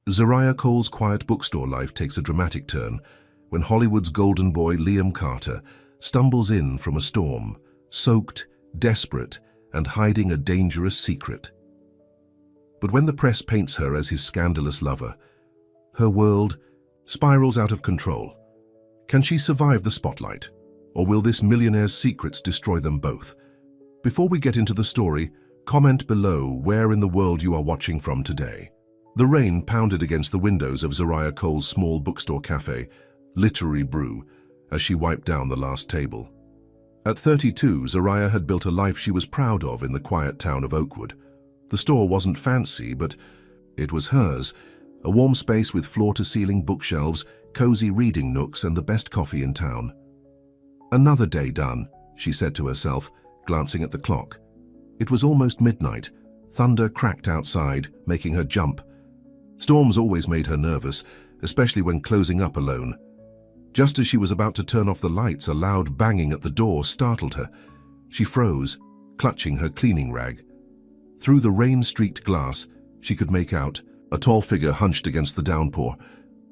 Zariah Cole's quiet bookstore life takes a dramatic turn when Hollywood's golden boy Liam Carter stumbles in from a storm, soaked, desperate, and hiding a dangerous secret. But when the press paints her as his scandalous lover, her world spirals out of control. Can she survive the spotlight, or will this millionaire's secrets destroy them both? Before we get into the story, comment below where in the world you are watching from today. The rain pounded against the windows of Zariah Cole's small bookstore cafe, Literary Brew, as she wiped down the last table. At 32, Zariah had built a life she was proud of in the quiet town of Oakwood. The store wasn't fancy, but it was hers, a warm space with floor-to-ceiling bookshelves, cozy reading nooks, and the best coffee in town. Another day done, she said to herself, glancing at the clock. It was almost midnight. Thunder cracked outside, making her jump. Storms always made her nervous, especially when closing up alone. Just as she was about to turn off the lights, a loud banging at the door startled her. She froze, clutching her cleaning rag. Through the rain-streaked glass, she could make out a tall figure hunched against the downpour.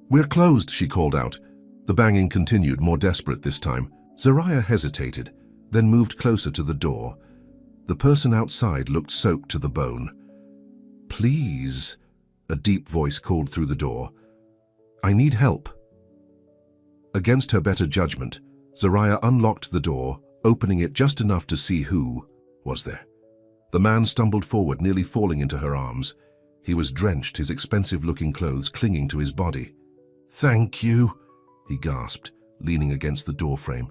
"We're closed," she called out. The banging continued, more desperate this time. Zariah hesitated, then moved closer to the door. The person outside looked soaked to the bone. "Please," a deep voice called through the door. "I need help." Against her better judgment, Zariah unlocked the door, opening it just enough to see who was there. The man stumbled forward, nearly falling into her arms. He was drenched, his expensive-looking clothes clinging to his body. "Thank you," he gasped, leaning against the doorframe.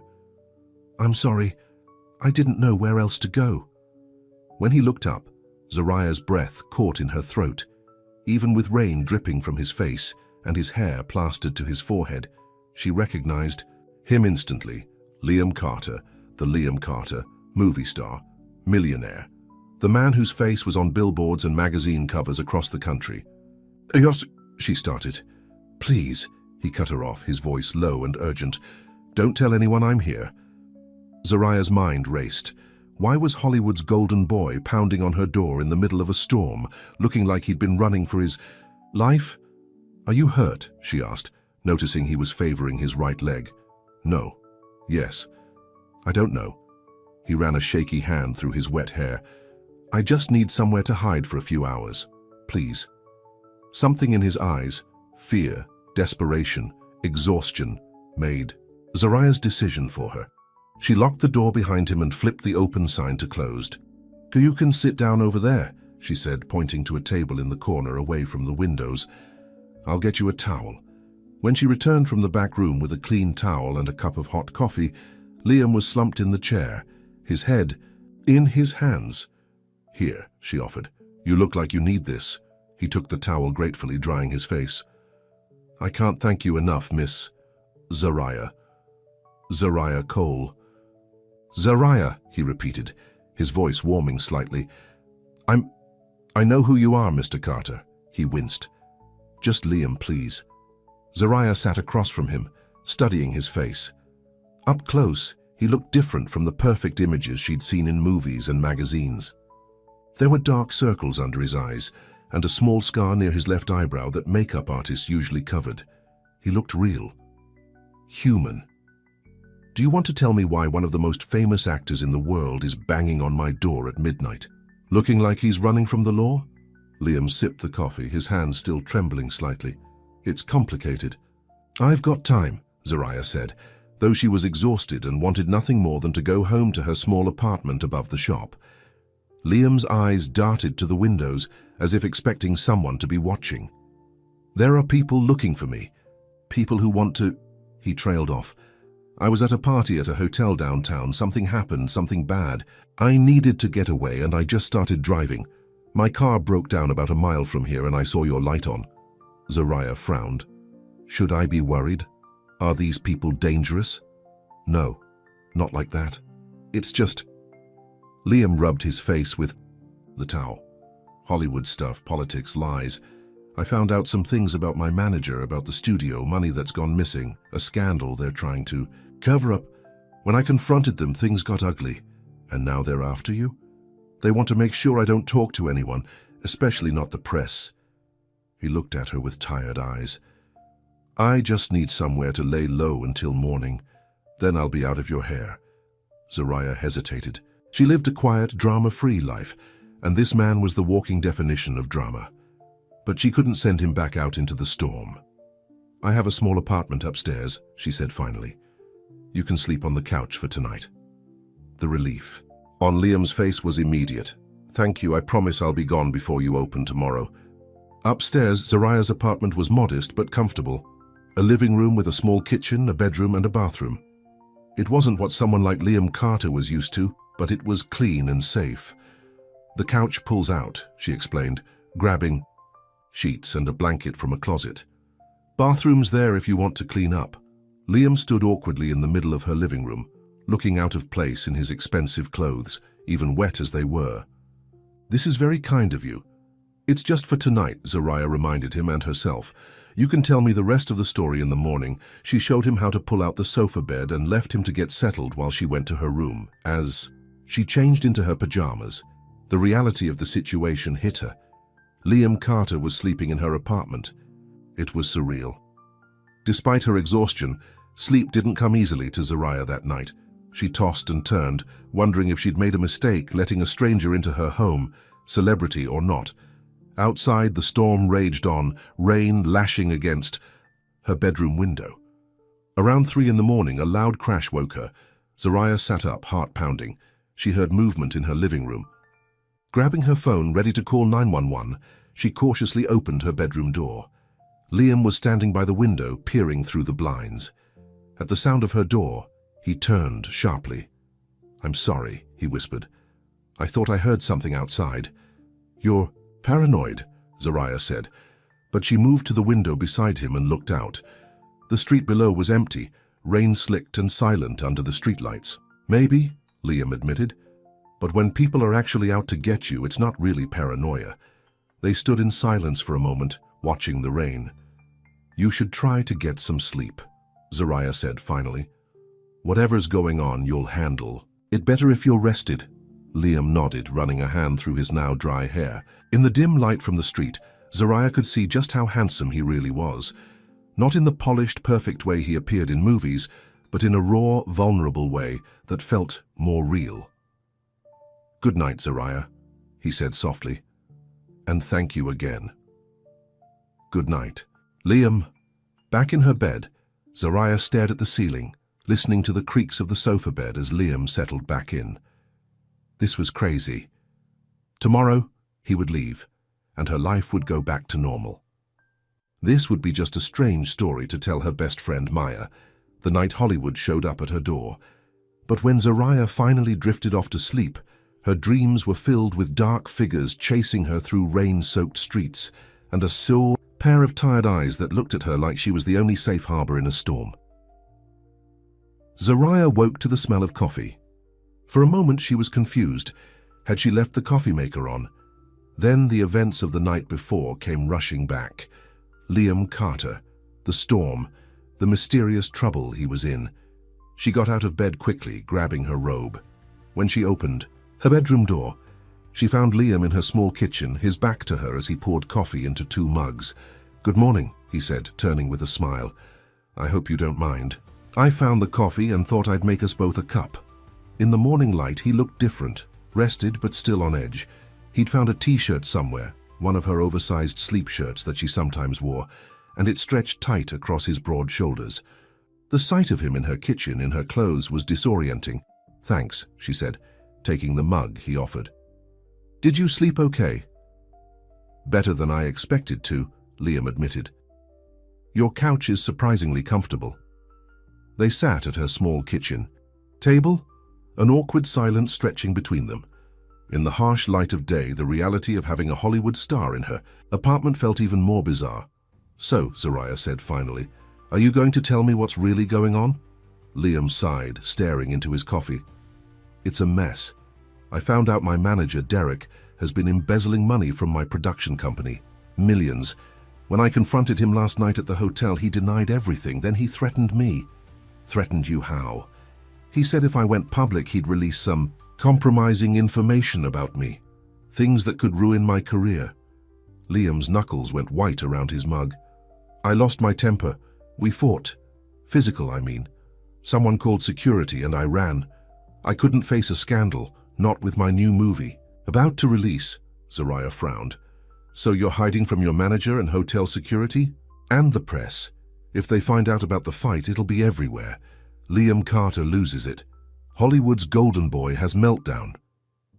"I'm sorry. I didn't know where else to go." When he looked up, Zariah's breath caught in her throat. Even with rain dripping from his face and his hair plastered to his forehead, she recognized him instantly. Liam Carter, the Liam Carter, movie star, millionaire. The man whose face was on billboards and magazine covers across the country. "Yes," she started. "Please," he cut her off, his voice low and urgent. "Don't tell anyone I'm here." Zariah's mind raced. Why was Hollywood's golden boy pounding on her door in the middle of a storm, looking like he'd been running for his life? "Are you hurt?" she asked, noticing he was favoring his right leg. "No." "Yes." "I don't know." He ran a shaky hand through his wet hair. "I just need somewhere to hide for a few hours. Please." Something in his eyes, fear, desperation, exhaustion, made Zariah's decision for her. She locked the door behind him and flipped the open sign to closed. "You can sit down over there," she said, pointing to a table in the corner away from the windows. "I'll get you a towel." When she returned from the back room with a clean towel and a cup of hot coffee, Liam was slumped in the chair, his head in his hands. "Here," she offered. "You look like you need this." He took the towel gratefully, drying his face. "I can't thank you enough, Miss Zariah. Zariah Cole." "Zariah," he repeated, his voice warming slightly. I know who you are, Mr. Carter." He winced. "Just Liam, please." Zariah sat across from him, studying his face. Up close, he looked different from the perfect images she'd seen in movies and magazines. There were dark circles under his eyes and a small scar near his left eyebrow that makeup artists usually covered. He looked real. Human. "Do you want to tell me why one of the most famous actors in the world is banging on my door at midnight? Looking like he's running from the law?" Liam sipped the coffee, his hands still trembling slightly. "It's complicated." "I've got time," Zariah said, though she was exhausted and wanted nothing more than to go home to her small apartment above the shop. Liam's eyes darted to the windows, as if expecting someone to be watching. "There are people looking for me. People who want to—" He trailed off. "I was at a party at a hotel downtown. Something happened, something bad. I needed to get away, and I just started driving. My car broke down about a mile from here, and I saw your light on." Zariah frowned. "Should I be worried? Are these people dangerous?" "No, not like that. It's just—" Liam rubbed his face with the towel. "Hollywood stuff, politics, lies. I found out some things about my manager, about the studio, money that's gone missing, a scandal they're trying to cover up. When I confronted them, things got ugly. And now they're after you? They want to make sure I don't talk to anyone, especially not the press." He looked at her with tired eyes. I just need somewhere to lay low until morning. Then I'll be out of your hair. Zariah hesitated. She lived a quiet, drama-free life, and this man was the walking definition of drama. But she couldn't send him back out into the storm. I have a small apartment upstairs, she said finally. You can sleep on the couch for tonight. The relief on Liam's face was immediate. Thank you, I promise I'll be gone before you open tomorrow. Upstairs, Zariah's apartment was modest but comfortable. A living room with a small kitchen, a bedroom and a bathroom. It wasn't what someone like Liam Carter was used to, but it was clean and safe. The couch pulls out, she explained, grabbing sheets and a blanket from a closet. Bathroom's there if you want to clean up. Liam stood awkwardly in the middle of her living room, looking out of place in his expensive clothes, even wet as they were. This is very kind of you. It's just for tonight, Zariah reminded him and herself. You can tell me the rest of the story in the morning. She showed him how to pull out the sofa bed and left him to get settled while she went to her room. As she changed into her pajamas, the reality of the situation hit her. Liam Carter was sleeping in her apartment. It was surreal. Despite her exhaustion, sleep didn't come easily to Zariah that night. She tossed and turned, wondering if she'd made a mistake letting a stranger into her home, celebrity or not. Outside, the storm raged on, rain lashing against her bedroom window. Around 3 in the morning, a loud crash woke her. Zariah sat up, heart pounding. She heard movement in her living room. Grabbing her phone, ready to call 911, she cautiously opened her bedroom door. Liam was standing by the window, peering through the blinds. At the sound of her door, he turned sharply. I'm sorry, he whispered. I thought I heard something outside. You're paranoid, Zariah said, but she moved to the window beside him and looked out. The street below was empty, rain-slicked and silent under the streetlights. Maybe, Liam admitted, but when people are actually out to get you, it's not really paranoia. They stood in silence for a moment, watching the rain. You should try to get some sleep, Zariah said finally. Whatever's going on, you'll handle. It better if you're rested. Liam nodded, running a hand through his now dry hair. In the dim light from the street, Zariah could see just how handsome he really was. Not in the polished, perfect way he appeared in movies, but in a raw, vulnerable way that felt more real. Good night, Zariah, he said softly. And thank you again. Good night. Liam. Back in her bed, Zariah stared at the ceiling, listening to the creaks of the sofa bed as Liam settled back in. This was crazy. Tomorrow, he would leave, and her life would go back to normal. This would be just a strange story to tell her best friend Maya, the night Hollywood showed up at her door. But when Zariah finally drifted off to sleep, her dreams were filled with dark figures chasing her through rain-soaked streets, and a sore pair of tired eyes that looked at her like she was the only safe harbor in a storm. Zariah woke to the smell of coffee. For a moment she was confused. Had she left the coffee maker on? Then the events of the night before came rushing back. Liam Carter, the storm, the mysterious trouble he was in. She got out of bed quickly, grabbing her robe. When she opened her bedroom door, she found Liam in her small kitchen, his back to her as he poured coffee into 2 mugs. Good morning, he said, turning with a smile. I hope you don't mind. I found the coffee and thought I'd make us both a cup. In the morning light, he looked different, rested but still on edge. He'd found a t-shirt somewhere, one of her oversized sleep shirts that she sometimes wore, and it stretched tight across his broad shoulders. The sight of him in her kitchen, in her clothes, was disorienting. Thanks, she said, taking the mug he offered. Did you sleep okay? Better than I expected to, Liam admitted. Your couch is surprisingly comfortable. They sat at her small kitchen table, an awkward silence stretching between them. In the harsh light of day, the reality of having a Hollywood star in her apartment felt even more bizarre. So, Zariah said finally, are you going to tell me what's really going on? Liam sighed, staring into his coffee. It's a mess. I found out my manager, Derek, has been embezzling money from my production company. Millions. When I confronted him last night at the hotel, he denied everything. Then he threatened me. Threatened you how? He said if I went public, he'd release some compromising information about me. Things that could ruin my career. Liam's knuckles went white around his mug. I lost my temper. We fought. Physical, I mean. Someone called security and I ran. I couldn't face a scandal, not with my new movie. About to release, Zariah frowned. So you're hiding from your manager and hotel security? And the press. If they find out about the fight, it'll be everywhere. Liam Carter loses it. Hollywood's golden boy has meltdown.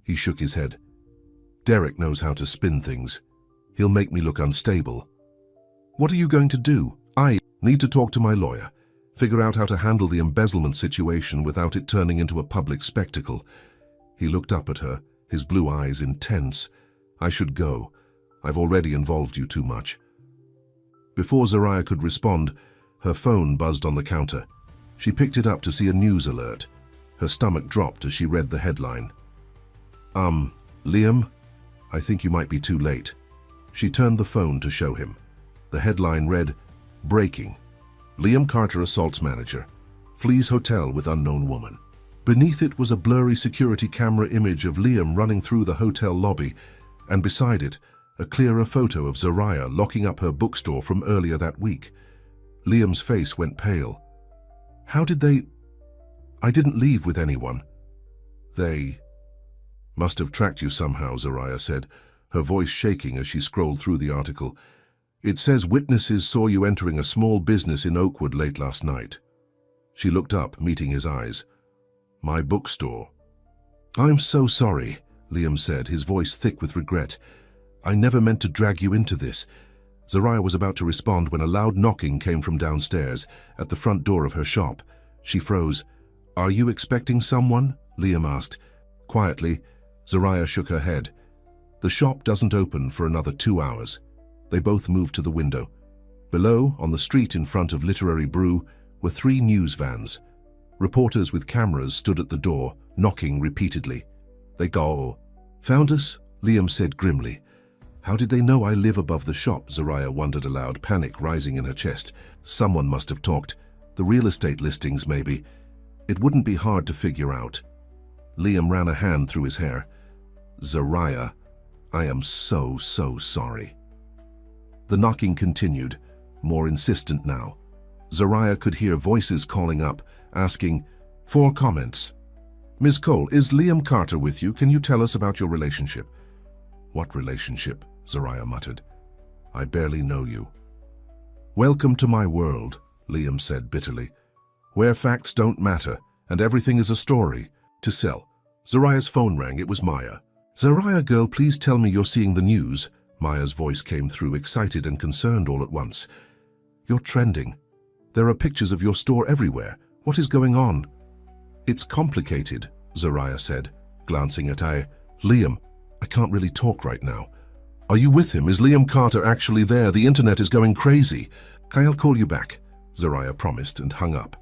He shook his head. Derek knows how to spin things. He'll make me look unstable. What are you going to do? I need to talk to my lawyer. Figure out how to handle the embezzlement situation without it turning into a public spectacle. He looked up at her, his blue eyes intense. I should go. I've already involved you too much. Before Zariah could respond, her phone buzzed on the counter. She picked it up to see a news alert. Her stomach dropped as she read the headline. Liam? I think you might be too late. She turned the phone to show him. The headline read, Breaking. Liam Carter assaults manager. Flees hotel with unknown woman. Beneath it was a blurry security camera image of Liam running through the hotel lobby, and beside it, a clearer photo of Zariah locking up her bookstore from earlier that week. Liam's face went pale. How did they... I didn't leave with anyone. They... Must have tracked you somehow, Zariah said, her voice shaking as she scrolled through the article. It says witnesses saw you entering a small business in Oakwood late last night. She looked up, meeting his eyes. My bookstore. I'm so sorry, Liam said, his voice thick with regret. I never meant to drag you into this. Zariah was about to respond when a loud knocking came from downstairs, at the front door of her shop. She froze. Are you expecting someone? Liam asked. Quietly, Zariah shook her head. The shop doesn't open for another 2 hours. They both moved to the window. Below, on the street in front of Literary Brew, were 3 news vans. Reporters with cameras stood at the door, knocking repeatedly. They go. Found us? Liam said grimly. How did they know I live above the shop? Zariah wondered aloud, panic rising in her chest. Someone must have talked. The real estate listings, maybe. It wouldn't be hard to figure out. Liam ran a hand through his hair. Zariah, I am so sorry. The knocking continued, more insistent now. Zariah could hear voices calling up, asking, 4 comments. Ms. Cole, is Liam Carter with you? Can you tell us about your relationship? What relationship? Zariah muttered. I barely know you. Welcome to my world, Liam said bitterly, where facts don't matter and everything is a story to sell. Zariah's phone rang. It was Maya. Zariah girl, please tell me you're seeing the news. Maya's voice came through, excited and concerned all at once. You're trending. There are pictures of your store everywhere. What is going on? It's complicated, Zariah said, glancing at Liam, I can't really talk right now. Are you with him? Is Liam Carter actually there? The internet is going crazy. I'll call you back, Zariah promised and hung up.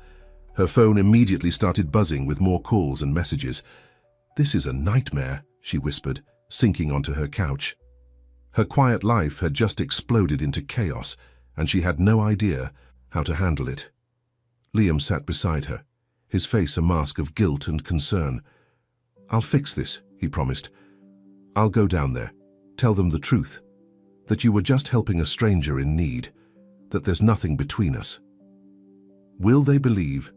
Her phone immediately started buzzing with more calls and messages. This is a nightmare, she whispered, sinking onto her couch. Her quiet life had just exploded into chaos, and she had no idea how to handle it. Liam sat beside her, his face a mask of guilt and concern. I'll fix this, he promised. I'll go down there, tell them the truth, that you were just helping a stranger in need, that there's nothing between us. Will they believe?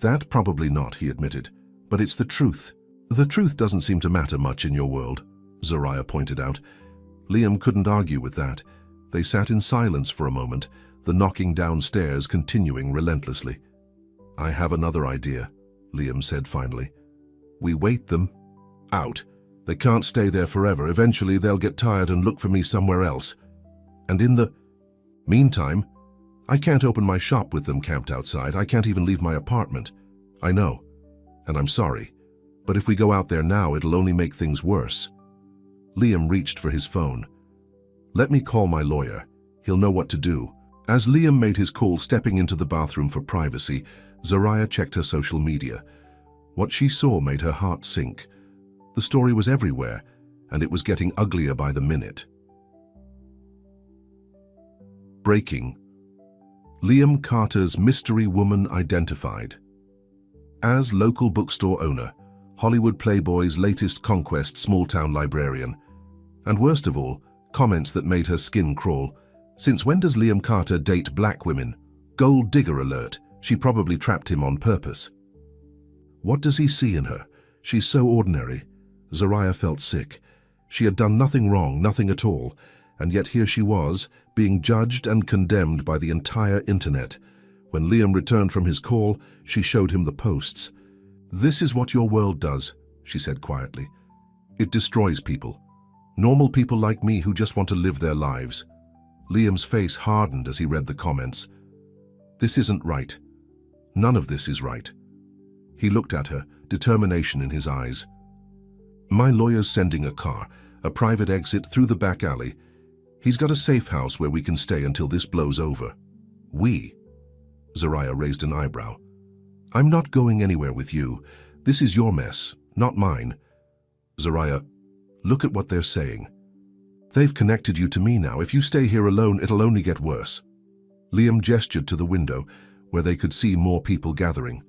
That probably not, he admitted, but it's the truth. The truth doesn't seem to matter much in your world, Zariah pointed out. Liam couldn't argue with that. They sat in silence for a moment, the knocking downstairs continuing relentlessly. I have another idea, Liam said finally. We wait them out. They can't stay there forever. Eventually they'll get tired and look for me somewhere else. And in the meantime, I can't open my shop with them camped outside. I can't even leave my apartment. I know, and I'm sorry. But if we go out there now, it'll only make things worse. Liam reached for his phone. Let me call my lawyer. He'll know what to do. As Liam made his call, stepping into the bathroom for privacy, Zariah checked her social media. What she saw made her heart sink. The story was everywhere, and it was getting uglier by the minute. Breaking. Liam Carter's mystery woman identified. As local bookstore owner, Hollywood Playboy's latest conquest, small-town librarian, and worst of all, comments that made her skin crawl. Since when does Liam Carter date black women? Gold digger alert. She probably trapped him on purpose. What does he see in her? She's so ordinary. Zariah felt sick. She had done nothing wrong, nothing at all, and yet here she was, being judged and condemned by the entire internet. When Liam returned from his call, she showed him the posts. "This is what your world does," she said quietly. "It destroys people. Normal people like me who just want to live their lives." Liam's face hardened as he read the comments. This isn't right. None of this is right. He looked at her, determination in his eyes. "My lawyer's sending a car, a private exit through the back alley. He's got a safe house where we can stay until this blows over." "We?" Zariah raised an eyebrow. "I'm not going anywhere with you. This is your mess, not mine." Zariah, "Look at what they're saying. They've connected you to me now. If you stay here alone, it'll only get worse." Liam gestured to the window, where they could see more people gathering.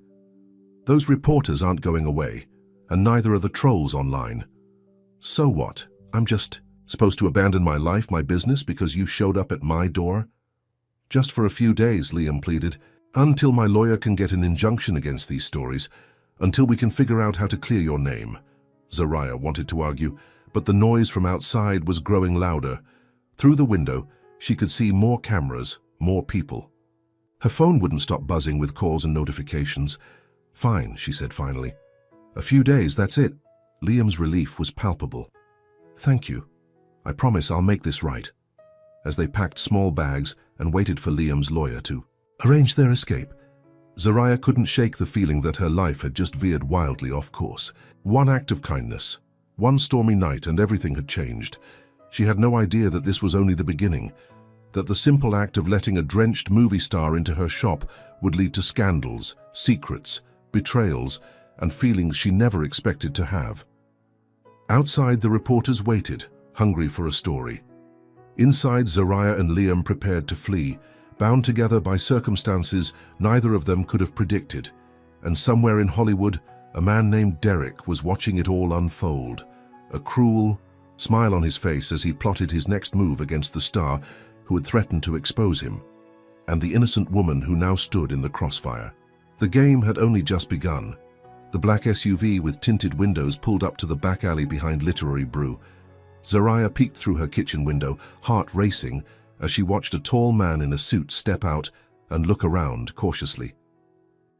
"Those reporters aren't going away, and neither are the trolls online. So what? I'm just supposed to abandon my life, my business, because you showed up at my door?" "Just for a few days," Liam pleaded, "until my lawyer can get an injunction against these stories, until we can figure out how to clear your name." Zariah wanted to argue, but the noise from outside was growing louder. Through the window, she could see more cameras, more people. Her phone wouldn't stop buzzing with calls and notifications. "Fine," she said finally. "A few days, that's it." Liam's relief was palpable. "Thank you. I promise I'll make this right." As they packed small bags and waited for Liam's lawyer to arrange their escape, Zariah couldn't shake the feeling that her life had just veered wildly off course. One act of kindness, one stormy night, and everything had changed. She had no idea that this was only the beginning, that the simple act of letting a drenched movie star into her shop would lead to scandals, secrets, betrayals, and feelings she never expected to have. Outside, the reporters waited, hungry for a story. Inside, Zariah and Liam prepared to flee, bound together by circumstances neither of them could have predicted. And somewhere in Hollywood, a man named Derek was watching it all unfold, a cruel smile on his face as he plotted his next move against the star who had threatened to expose him, and the innocent woman who now stood in the crossfire. The game had only just begun. The black SUV with tinted windows pulled up to the back alley behind Literary Brew. Zariah peeked through her kitchen window, heart racing, as she watched a tall man in a suit step out and look around cautiously.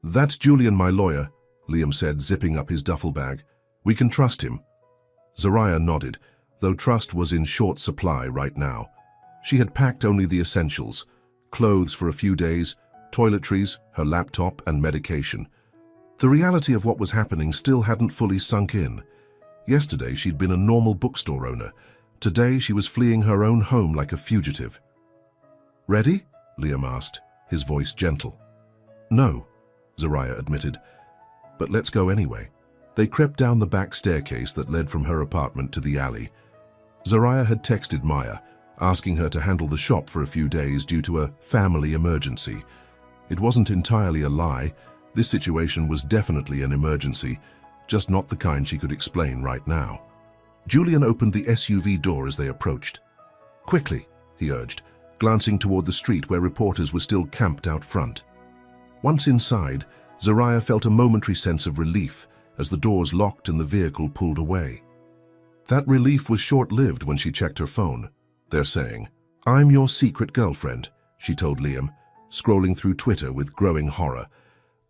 "That's Julian, my lawyer," Liam said, zipping up his duffel bag. "We can trust him." Zariah nodded, though trust was in short supply right now. She had packed only the essentials: clothes for a few days, toiletries, her laptop, and medication. The reality of what was happening still hadn't fully sunk in. Yesterday she'd been a normal bookstore owner. Today she was fleeing her own home like a fugitive. "Ready?" Liam asked, his voice gentle. "No," Zariah admitted, "but let's go anyway." They crept down the back staircase that led from her apartment to the alley. Zariah had texted Maya, asking her to handle the shop for a few days due to a family emergency. It wasn't entirely a lie. This situation was definitely an emergency, just not the kind she could explain right now. Julian opened the SUV door as they approached. "Quickly," he urged, glancing toward the street where reporters were still camped out front. Once inside, Zariah felt a momentary sense of relief as the doors locked and the vehicle pulled away. That relief was short-lived when she checked her phone. "They're saying, 'I'm your secret girlfriend,'" she told Liam, scrolling through Twitter with growing horror.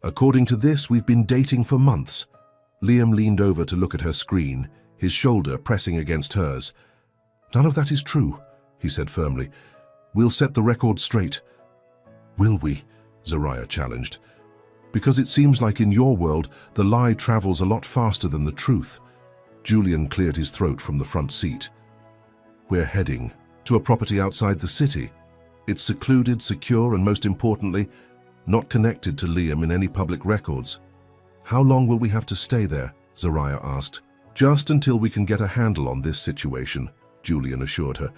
"According to this, we've been dating for months." Liam leaned over to look at her screen, his shoulder pressing against hers. "None of that is true," he said firmly. "We'll set the record straight." "Will we?" Zariah challenged. "Because it seems like in your world, the lie travels a lot faster than the truth." Julian cleared his throat from the front seat. "We're heading to a property outside the city. It's secluded, secure, and most importantly, not connected to Liam in any public records." "How long will we have to stay there?" Zariah asked. "Just until we can get a handle on this situation," Julian assured her.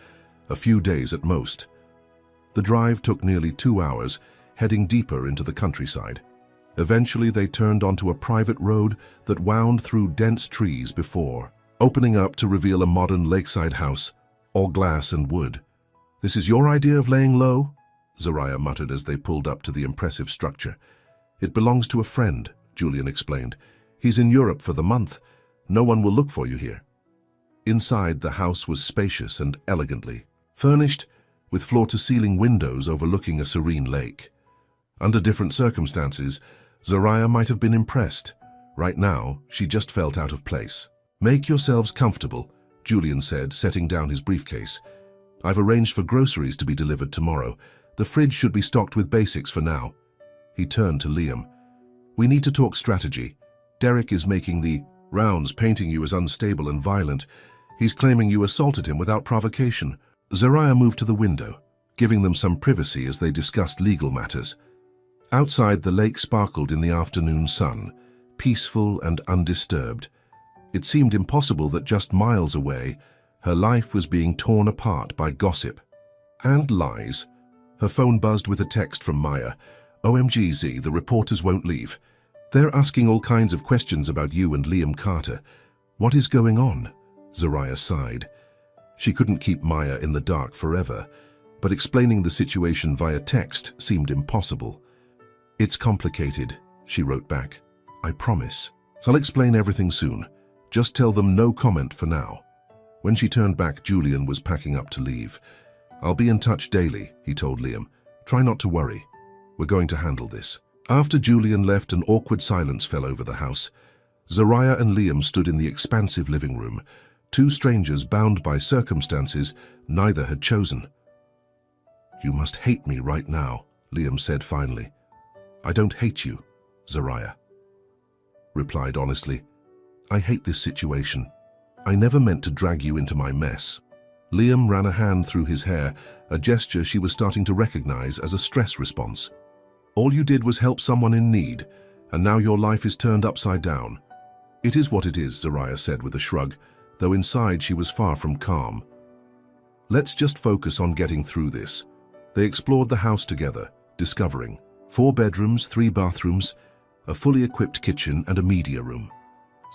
"A few days at most." The drive took nearly 2 hours, heading deeper into the countryside. Eventually, they turned onto a private road that wound through dense trees before opening up to reveal a modern lakeside house. All glass and wood. This is your idea of laying low? Zariah muttered as they pulled up to the impressive structure. It belongs to a friend, Julian explained. He's in Europe for the month. No one will look for you here. Inside, the house was spacious and elegantly furnished, with floor-to-ceiling windows overlooking a serene lake. Under different circumstances, Zariah might have been impressed. Right now, she just felt out of place. "Make yourselves comfortable," Julian said, setting down his briefcase. "I've arranged for groceries to be delivered tomorrow. The fridge should be stocked with basics for now." He turned to Liam. "We need to talk strategy. Derek is making the rounds, painting you as unstable and violent. He's claiming you assaulted him without provocation." Zariah moved to the window, giving them some privacy as they discussed legal matters. Outside, the lake sparkled in the afternoon sun, peaceful and undisturbed. It seemed impossible that just miles away, her life was being torn apart by gossip and lies. Her phone buzzed with a text from Maya. "OMGZ, the reporters won't leave. They're asking all kinds of questions about you and Liam Carter. What is going on?" Zariah sighed. She couldn't keep Maya in the dark forever, but explaining the situation via text seemed impossible. "It's complicated," she wrote back. "I promise. I'll explain everything soon. Just tell them no comment for now." When she turned back, Julian was packing up to leave. "I'll be in touch daily," he told Liam. "Try not to worry. We're going to handle this." After Julian left, an awkward silence fell over the house. Zariah and Liam stood in the expansive living room, two strangers bound by circumstances neither had chosen. "You must hate me right now," Liam said finally. "I don't hate you," Zariah replied honestly. "I hate this situation. I never meant to drag you into my mess." Liam ran a hand through his hair, a gesture she was starting to recognize as a stress response. "All you did was help someone in need, and now your life is turned upside down." "It is what it is," Zariah said with a shrug, though inside she was far from calm. "Let's just focus on getting through this." They explored the house together, discovering 4 bedrooms, 3 bathrooms, a fully equipped kitchen and a media room.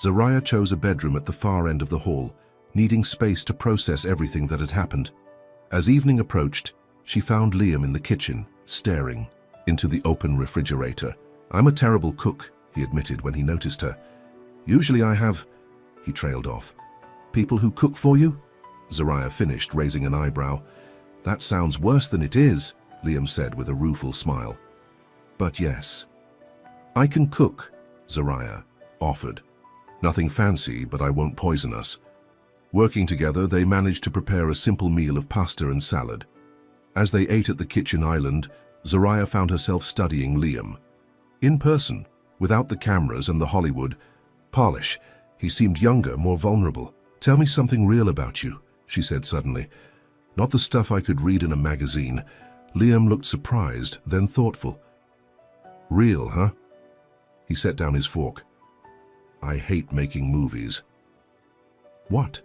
Zariah chose a bedroom at the far end of the hall, needing space to process everything that had happened. As evening approached, she found Liam in the kitchen, staring into the open refrigerator. "I'm a terrible cook," he admitted when he noticed her. "Usually I have—" he trailed off. "People who cook for you?" Zariah finished, raising an eyebrow. "That sounds worse than it is," Liam said with a rueful smile. "But yes." "I can cook," Zariah offered. "Nothing fancy, but I won't poison us." Working together, they managed to prepare a simple meal of pasta and salad. As they ate at the kitchen island, Zariah found herself studying Liam. In person, without the cameras and the Hollywood polish, he seemed younger, more vulnerable. "Tell me something real about you," she said suddenly. "Not the stuff I could read in a magazine." Liam looked surprised, then thoughtful. "Real, huh?" He set down his fork. "I hate making movies." "What?"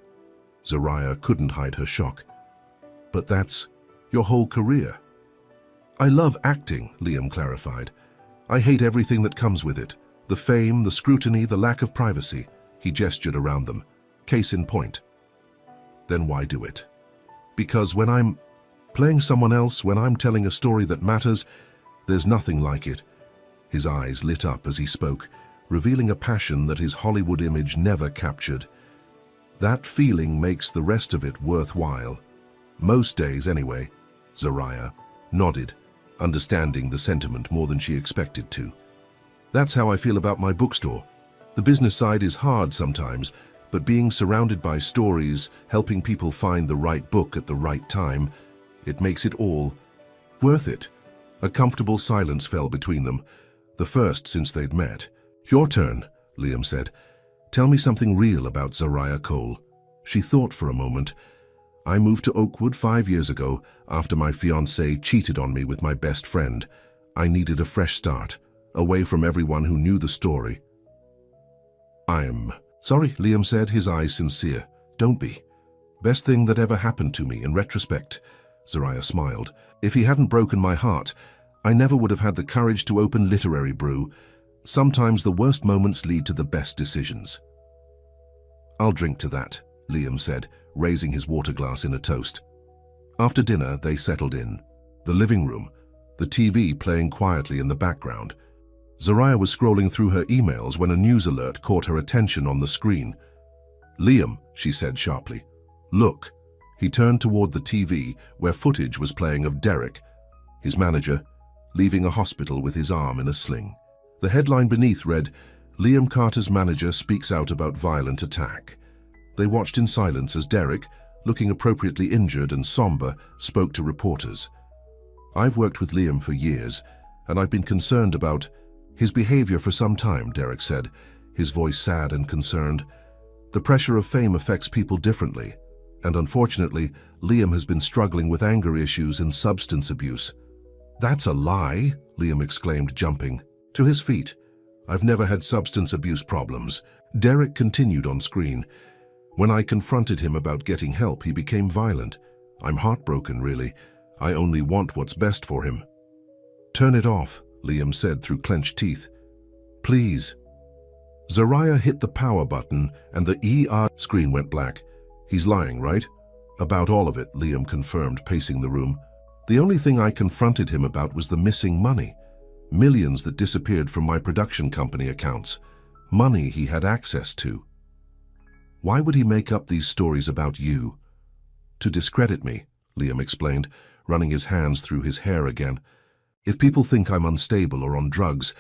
Zariah couldn't hide her shock. "But that's your whole career." "I love acting," Liam clarified. "I hate everything that comes with it. The fame, the scrutiny, the lack of privacy." He gestured around them. "Case in point." "Then why do it?" "Because when I'm playing someone else, when I'm telling a story that matters, there's nothing like it." His eyes lit up as he spoke, revealing a passion that his Hollywood image never captured. "That feeling makes the rest of it worthwhile. Most days, anyway." Zariah nodded, understanding the sentiment more than she expected to. "That's how I feel about my bookstore. The business side is hard sometimes, but being surrounded by stories, helping people find the right book at the right time, it makes it all worth it." A comfortable silence fell between them, the first since they'd met. "Your turn," Liam said. "Tell me something real about Zariah Cole." She thought for a moment. "I moved to Oakwood 5 years ago after my fiancé cheated on me with my best friend. I needed a fresh start, away from everyone who knew the story." "I'm sorry," Liam said, his eyes sincere. "Don't be. Best thing that ever happened to me in retrospect." Zariah smiled. "If he hadn't broken my heart, I never would have had the courage to open Literary Brew. Sometimes the worst moments lead to the best decisions." "I'll drink to that," Liam said, raising his water glass in a toast. After dinner, they settled in. The living room, the TV playing quietly in the background. Zariah was scrolling through her emails when a news alert caught her attention on the screen. "Liam," she said sharply. "Look." He turned toward the TV, where footage was playing of Derek, his manager, leaving a hospital with his arm in a sling. The headline beneath read, "Liam Carter's manager speaks out about violent attack." They watched in silence as Derek, looking appropriately injured and somber, spoke to reporters. "I've worked with Liam for years, and I've been concerned about his behavior for some time," Derek said, his voice sad and concerned. "The pressure of fame affects people differently, and unfortunately, Liam has been struggling with anger issues and substance abuse." "That's a lie," Liam exclaimed, jumping to his feet. "I've never had substance abuse problems." Derek continued on screen. "When I confronted him about getting help, he became violent. I'm heartbroken, really. I only want what's best for him." "Turn it off," Liam said through clenched teeth. "Please." Zariah hit the power button and the ER screen went black. "He's lying, right?" "About all of it," Liam confirmed, pacing the room. "The only thing I confronted him about was the missing money. Millions that disappeared from my production company accounts. Money he had access to." "Why would he make up these stories about you?" "To discredit me," Liam explained, running his hands through his hair again. "If people think I'm unstable or on drugs,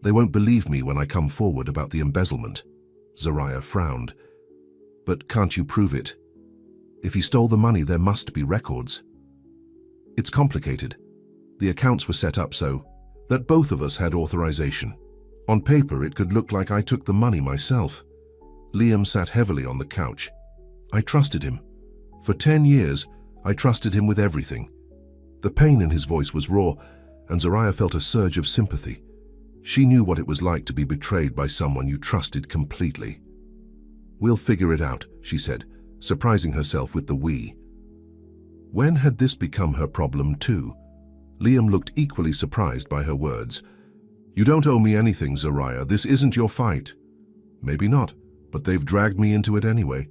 they won't believe me when I come forward about the embezzlement." Zariah frowned. "But can't you prove it? If he stole the money, there must be records." "It's complicated. The accounts were set up so that both of us had authorization. On paper, it could look like I took the money myself." Liam sat heavily on the couch. "I trusted him. For 10 years, I trusted him with everything." The pain in his voice was raw, and Zariah felt a surge of sympathy. She knew what it was like to be betrayed by someone you trusted completely. "We'll figure it out," she said, surprising herself with the we. When had this become her problem too? Liam looked equally surprised by her words. "You don't owe me anything, Zariah. This isn't your fight." "Maybe not, but they've dragged me into it anyway."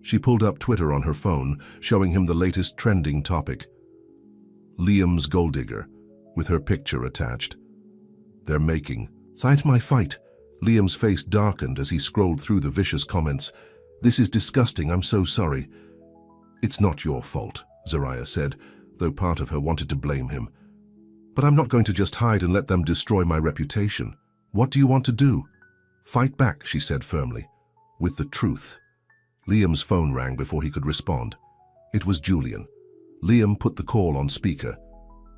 She pulled up Twitter on her phone, showing him the latest trending topic. "Liam's gold digger," with her picture attached. "They're making." "Cite my fight." Liam's face darkened as he scrolled through the vicious comments. "This is disgusting. I'm so sorry." "It's not your fault," Zariah said, though part of her wanted to blame him. "But I'm not going to just hide and let them destroy my reputation. What do you want to do?" "Fight back," she said firmly. "With the truth." Liam's phone rang before he could respond. It was Julian. Liam put the call on speaker.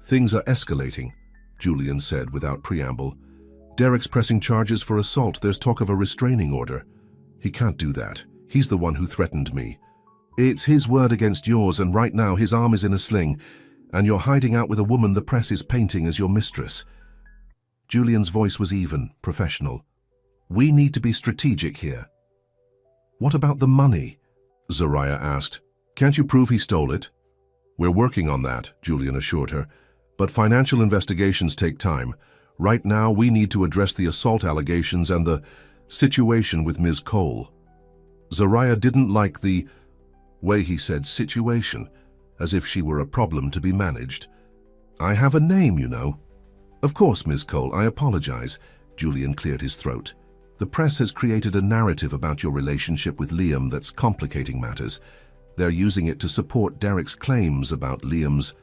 "Things are escalating," Julian said without preamble. "Derek's pressing charges for assault. There's talk of a restraining order." "He can't do that. He's the one who threatened me." "It's his word against yours, and right now his arm is in a sling, and you're hiding out with a woman the press is painting as your mistress." Julian's voice was even, professional. "We need to be strategic here." "What about the money?" Zariah asked. "Can't you prove he stole it?" "We're working on that," Julian assured her. "But financial investigations take time. Right now, we need to address the assault allegations and the situation with Ms. Cole." Zariah didn't like the way he said situation, as if she were a problem to be managed. "I have a name, you know." "Of course, Ms. Cole, I apologize." Julian cleared his throat. "The press has created a narrative about your relationship with Liam that's complicating matters. They're using it to support Derek's claims about Liam's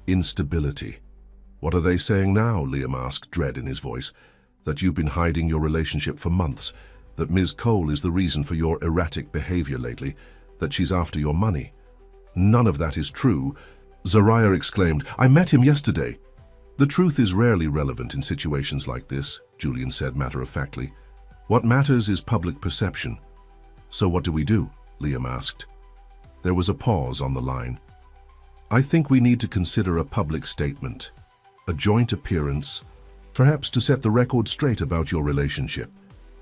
instability." "What are they saying now?" Liam asked, dread in his voice. "That you've been hiding your relationship for months, that Ms. Cole is the reason for your erratic behavior lately, that she's after your money." "None of that is true," Zariah exclaimed. "I met him yesterday." "The truth is rarely relevant in situations like this," Julian said matter-of-factly. "What matters is public perception." "So what do we do?" Liam asked. There was a pause on the line. "I think we need to consider a public statement, a joint appearance, perhaps to set the record straight about your relationship.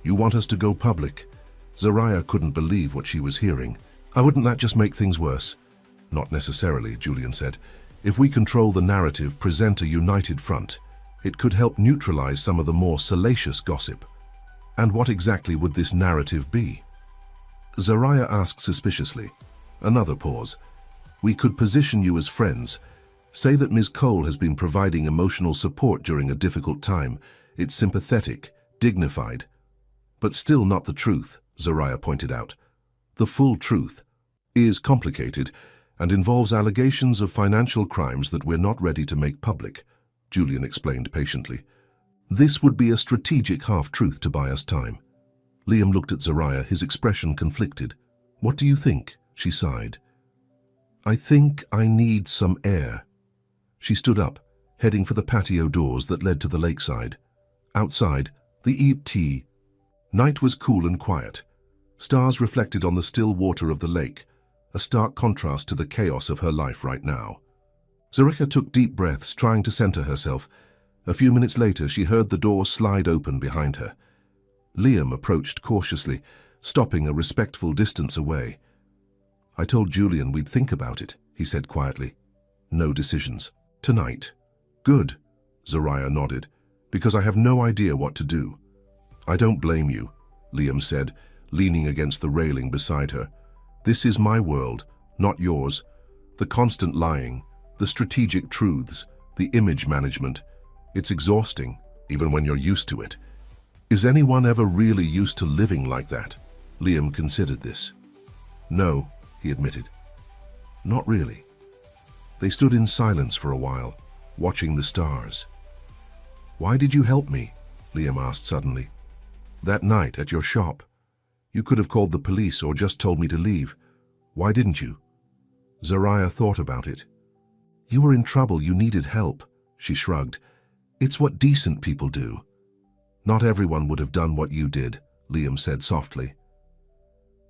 You want us to go public?" Zariah couldn't believe what she was hearing. Wouldn't that just make things worse?" "Not necessarily," Julian said. "If we control the narrative, present a united front, it could help neutralize some of the more salacious gossip." "And what exactly would this narrative be?" Zariah asked suspiciously. Another pause. We could position you as friends. Say that Ms. Cole has been providing emotional support during a difficult time. It's sympathetic, dignified. But still not the truth, Zariah pointed out. The full truth is complicated and involves allegations of financial crimes that we're not ready to make public, Julian explained patiently. This would be a strategic half-truth to buy us time. Liam looked at Zariah, his expression conflicted. What do you think? She sighed. I think I need some air. She stood up, heading for the patio doors that led to the lakeside. Outside, the tea. Night was cool and quiet. Stars reflected on the still water of the lake, a stark contrast to the chaos of her life right now. Zariah took deep breaths, trying to center herself. A few minutes later, she heard the door slide open behind her. Liam approached cautiously, stopping a respectful distance away. I told Julian we'd think about it, he said quietly. No decisions. Tonight. Good, Zariah nodded, because I have no idea what to do. I don't blame you, Liam said, leaning against the railing beside her. This is my world, not yours. The constant lying, the strategic truths, the image management. It's exhausting, even when you're used to it. Is anyone ever really used to living like that? Liam considered this. No, he admitted. Not really. They stood in silence for a while, watching the stars. Why did you help me? Liam asked suddenly. That night at your shop. You could have called the police or just told me to leave. Why didn't you? Zariah thought about it. You were in trouble, you needed help, she shrugged. It's what decent people do. Not everyone would have done what you did, Liam said softly.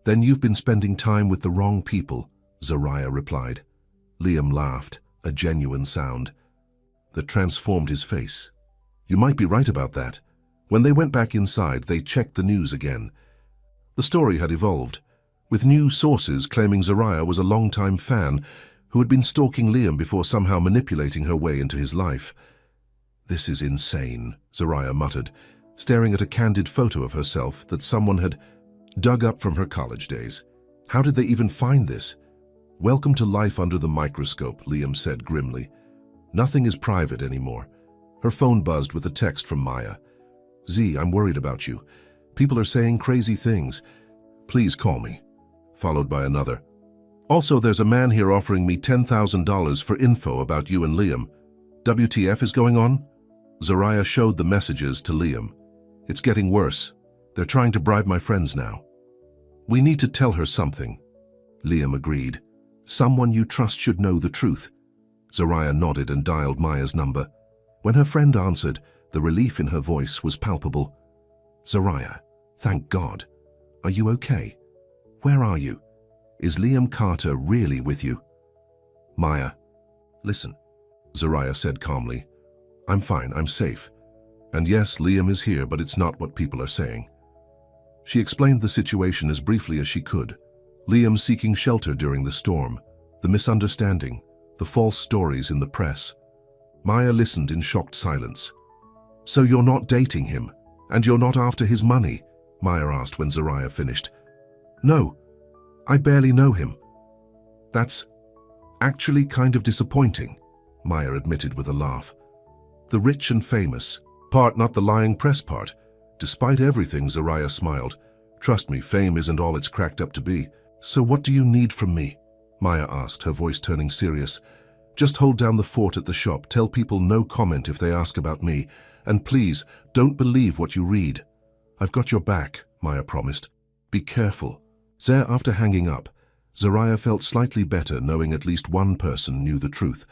Then you've been spending time with the wrong people, Zariah replied. Liam laughed, a genuine sound that transformed his face. You might be right about that. When they went back inside, they checked the news again. The story had evolved, with new sources claiming Zariah was a longtime fan who had been stalking Liam before somehow manipulating her way into his life. This is insane, Zariah muttered, staring at a candid photo of herself that someone had dug up from her college days. How did they even find this? Welcome to life under the microscope, Liam said grimly. Nothing is private anymore. Her phone buzzed with a text from Maya. Z, I'm worried about you. People are saying crazy things. Please call me. Followed by another. Also, there's a man here offering me $10,000 for info about you and Liam. WTF is going on? Zariah showed the messages to Liam. It's getting worse. They're trying to bribe my friends now. We need to tell her something. Liam agreed. Someone you trust should know the truth. Zariah nodded and dialed Maya's number. When her friend answered, the relief in her voice was palpable. Zariah, thank God. Are you okay? Where are you? Is Liam Carter really with you? Maya, listen, Zariah said calmly. I'm fine, I'm safe. And yes, Liam is here, but it's not what people are saying. She explained the situation as briefly as she could. Liam seeking shelter during the storm, the misunderstanding, the false stories in the press. Maya listened in shocked silence. So you're not dating him, and you're not after his money? Maya asked when Zariah finished. No, I barely know him. That's actually kind of disappointing, Maya admitted with a laugh. The rich and famous part, not the lying press part. Despite everything, Zariah smiled. Trust me, fame isn't all it's cracked up to be. So what do you need from me? Maya asked, her voice turning serious. Just hold down the fort at the shop. Tell people no comment if they ask about me. And please, don't believe what you read. I've got your back, Maya promised. Be careful. After hanging up, Zariah felt slightly better knowing at least one person knew the truth.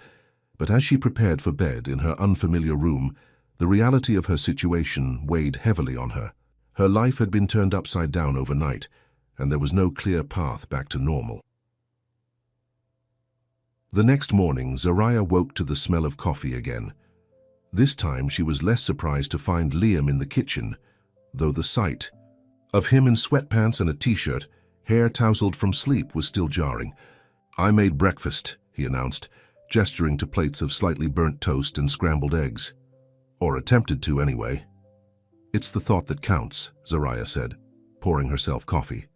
But as she prepared for bed in her unfamiliar room, the reality of her situation weighed heavily on her. Her life had been turned upside down overnight, and there was no clear path back to normal. The next morning, Zariah woke to the smell of coffee again. This time she was less surprised to find Liam in the kitchen, though the sight of him in sweatpants and a t-shirt, hair tousled from sleep, was still jarring. I made breakfast, he announced, gesturing to plates of slightly burnt toast and scrambled eggs. Or attempted to, anyway. It's the thought that counts, Zariah said, pouring herself coffee.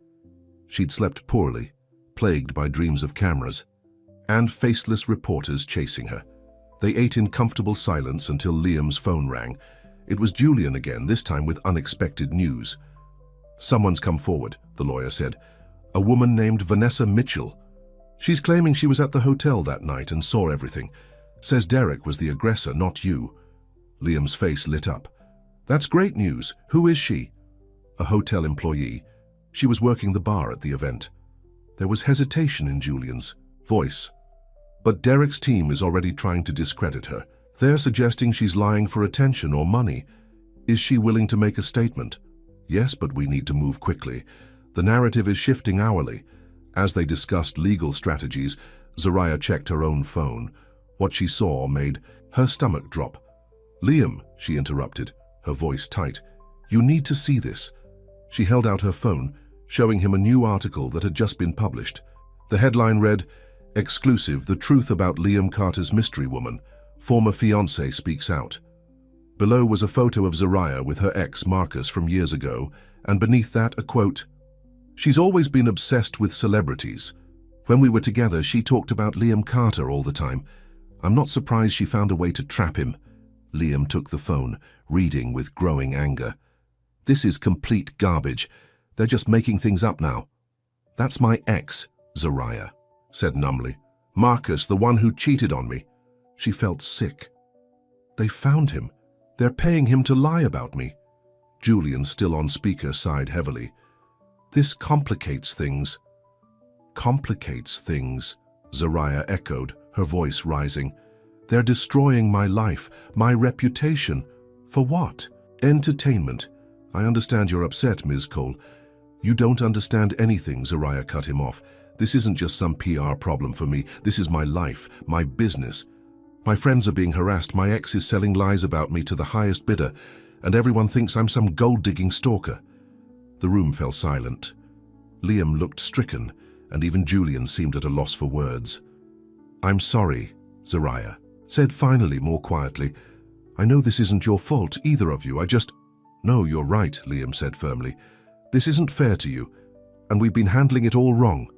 She'd slept poorly, plagued by dreams of cameras, and faceless reporters chasing her. They ate in comfortable silence until Liam's phone rang. It was Julian again, this time with unexpected news. "Someone's come forward," the lawyer said. "A woman named Vanessa Mitchell. She's claiming she was at the hotel that night and saw everything. Says Derek was the aggressor, not you." Liam's face lit up. "That's great news. Who is she?" "A hotel employee. She was working the bar at the event." There was hesitation in Julian's voice. "But Derek's team is already trying to discredit her. They're suggesting she's lying for attention or money. Is she willing to make a statement?" "Yes, but we need to move quickly. The narrative is shifting hourly." As they discussed legal strategies, Zariah checked her own phone. What she saw made her stomach drop. "Liam," she interrupted, her voice tight, "you need to see this." She held out her phone, showing him a new article that had just been published. The headline read, "Exclusive, the truth about Liam Carter's mystery woman. Former fiancé speaks out." Below was a photo of Zariah with her ex Marcus from years ago, and beneath that a quote, "She's always been obsessed with celebrities. When we were together, she talked about Liam Carter all the time. I'm not surprised she found a way to trap him." Liam took the phone, reading with growing anger. "This is complete garbage. They're just making things up now." "That's my ex," Zariah said numbly. "Marcus, the one who cheated on me." She felt sick. "They found him. They're paying him to lie about me." Julian, still on speaker, sighed heavily. "This complicates things." "Complicates things," Zariah echoed, her voice rising. "They're destroying my life, my reputation. For what? Entertainment. I understand you're upset, Ms. Cole." "You don't understand anything," Zariah cut him off. "This isn't just some PR problem for me. This is my life, my business. My friends are being harassed. My ex is selling lies about me to the highest bidder, and everyone thinks I'm some gold-digging stalker." The room fell silent. Liam looked stricken, and even Julian seemed at a loss for words. "I'm sorry," Zariah said finally, more quietly. "I know this isn't your fault, either of you. "No, you're right," Liam said firmly. "This isn't fair to you, and we've been handling it all wrong."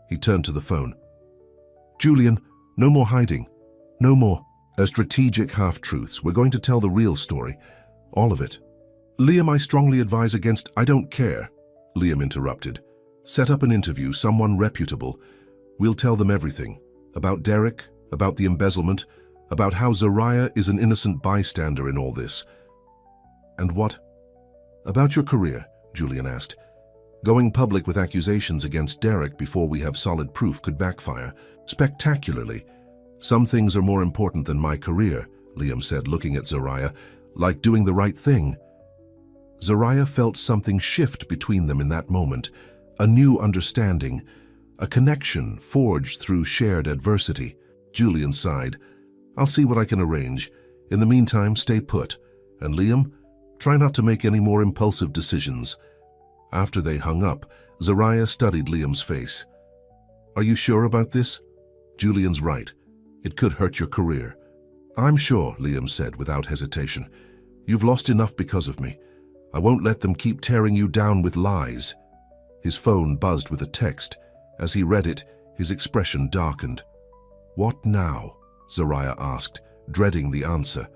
He turned to the phone. "Julian, no more hiding. No more strategic half-truths. We're going to tell the real story. All of it." "Liam, I strongly advise against—" "I don't care," Liam interrupted. "Set up an interview, someone reputable. We'll tell them everything. About Derek, about the embezzlement, about how Zariah is an innocent bystander in all this." "And what about your career?" Julian asked. "Going public with accusations against Derek before we have solid proof could backfire spectacularly." "Some things are more important than my career," Liam said, looking at Zariah, "like doing the right thing." Zariah felt something shift between them in that moment, a new understanding, a connection forged through shared adversity. Julian sighed. "I'll see what I can arrange. In the meantime, stay put. And Liam, try not to make any more impulsive decisions." After they hung up, Zariah studied Liam's face. "Are you sure about this?" "Julian's right. It could hurt your career." "I'm sure," Liam said without hesitation. "You've lost enough because of me. I won't let them keep tearing you down with lies." His phone buzzed with a text. As he read it, his expression darkened. "What now?" Zariah asked, dreading the answer.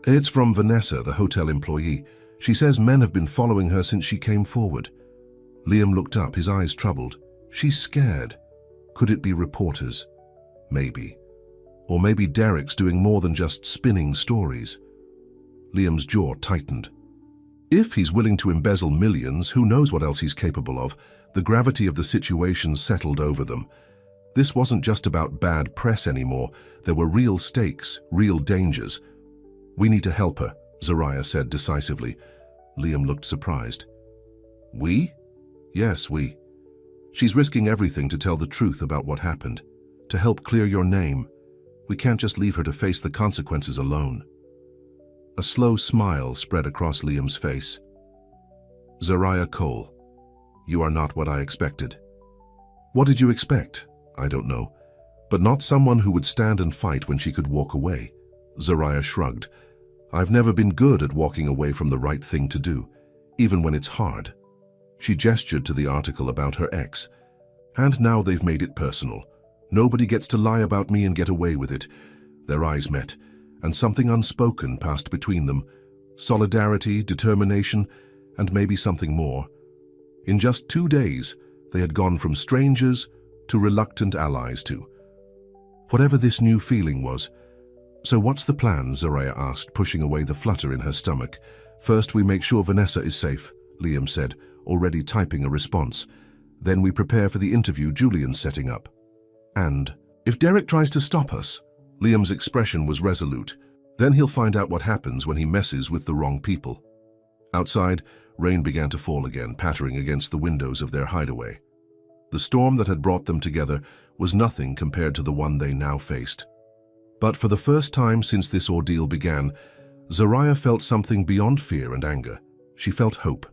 "It's from Vanessa, the hotel employee. She says men have been following her since she came forward." Liam looked up, his eyes troubled. "She's scared. Could it be reporters? Maybe. Or maybe Derek's doing more than just spinning stories." Liam's jaw tightened. If he's willing to embezzle millions, who knows what else he's capable of? The gravity of the situation settled over them. This wasn't just about bad press anymore. There were real stakes, real dangers. "We need to help her," Zariah said decisively. Liam looked surprised. "We?" "Yes, we. She's risking everything to tell the truth about what happened, to help clear your name. We can't just leave her to face the consequences alone." A slow smile spread across Liam's face. "Zariah Cole, you are not what I expected." "What did you expect?" "I don't know. But not someone who would stand and fight when she could walk away." Zariah shrugged. "I've never been good at walking away from the right thing to do, even when it's hard." She gestured to the article about her ex. "And now they've made it personal. Nobody gets to lie about me and get away with it." Their eyes met, and something unspoken passed between them. Solidarity, determination, and maybe something more. In just 2 days, they had gone from strangers to reluctant allies to whatever this new feeling was. "So what's the plan?" Zoraya asked, pushing away the flutter in her stomach. "First, we make sure Vanessa is safe," Liam said, already typing a response. "Then we prepare for the interview Julian's setting up. And if Derek tries to stop us," Liam's expression was resolute, "then he'll find out what happens when he messes with the wrong people." Outside, rain began to fall again, pattering against the windows of their hideaway. The storm that had brought them together was nothing compared to the one they now faced. But for the first time since this ordeal began, Zoraya felt something beyond fear and anger. She felt hope.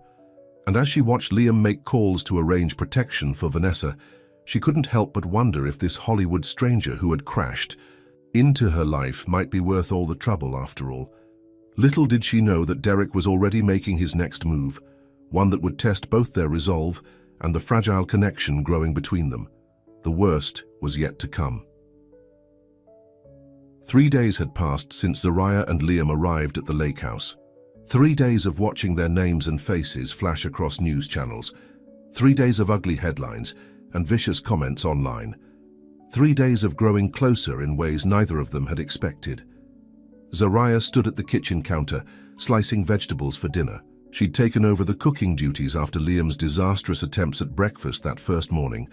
And as she watched Liam make calls to arrange protection for Vanessa, she couldn't help but wonder if this Hollywood stranger who had crashed into her life might be worth all the trouble after all. Little did she know that Derek was already making his next move, one that would test both their resolve and the fragile connection growing between them. The worst was yet to come. 3 days had passed since Zoraya and Liam arrived at the lake house. 3 days of watching their names and faces flash across news channels. 3 days of ugly headlines and vicious comments online. 3 days of growing closer in ways neither of them had expected. Zoraya stood at the kitchen counter, slicing vegetables for dinner. She'd taken over the cooking duties after Liam's disastrous attempts at breakfast that first morning.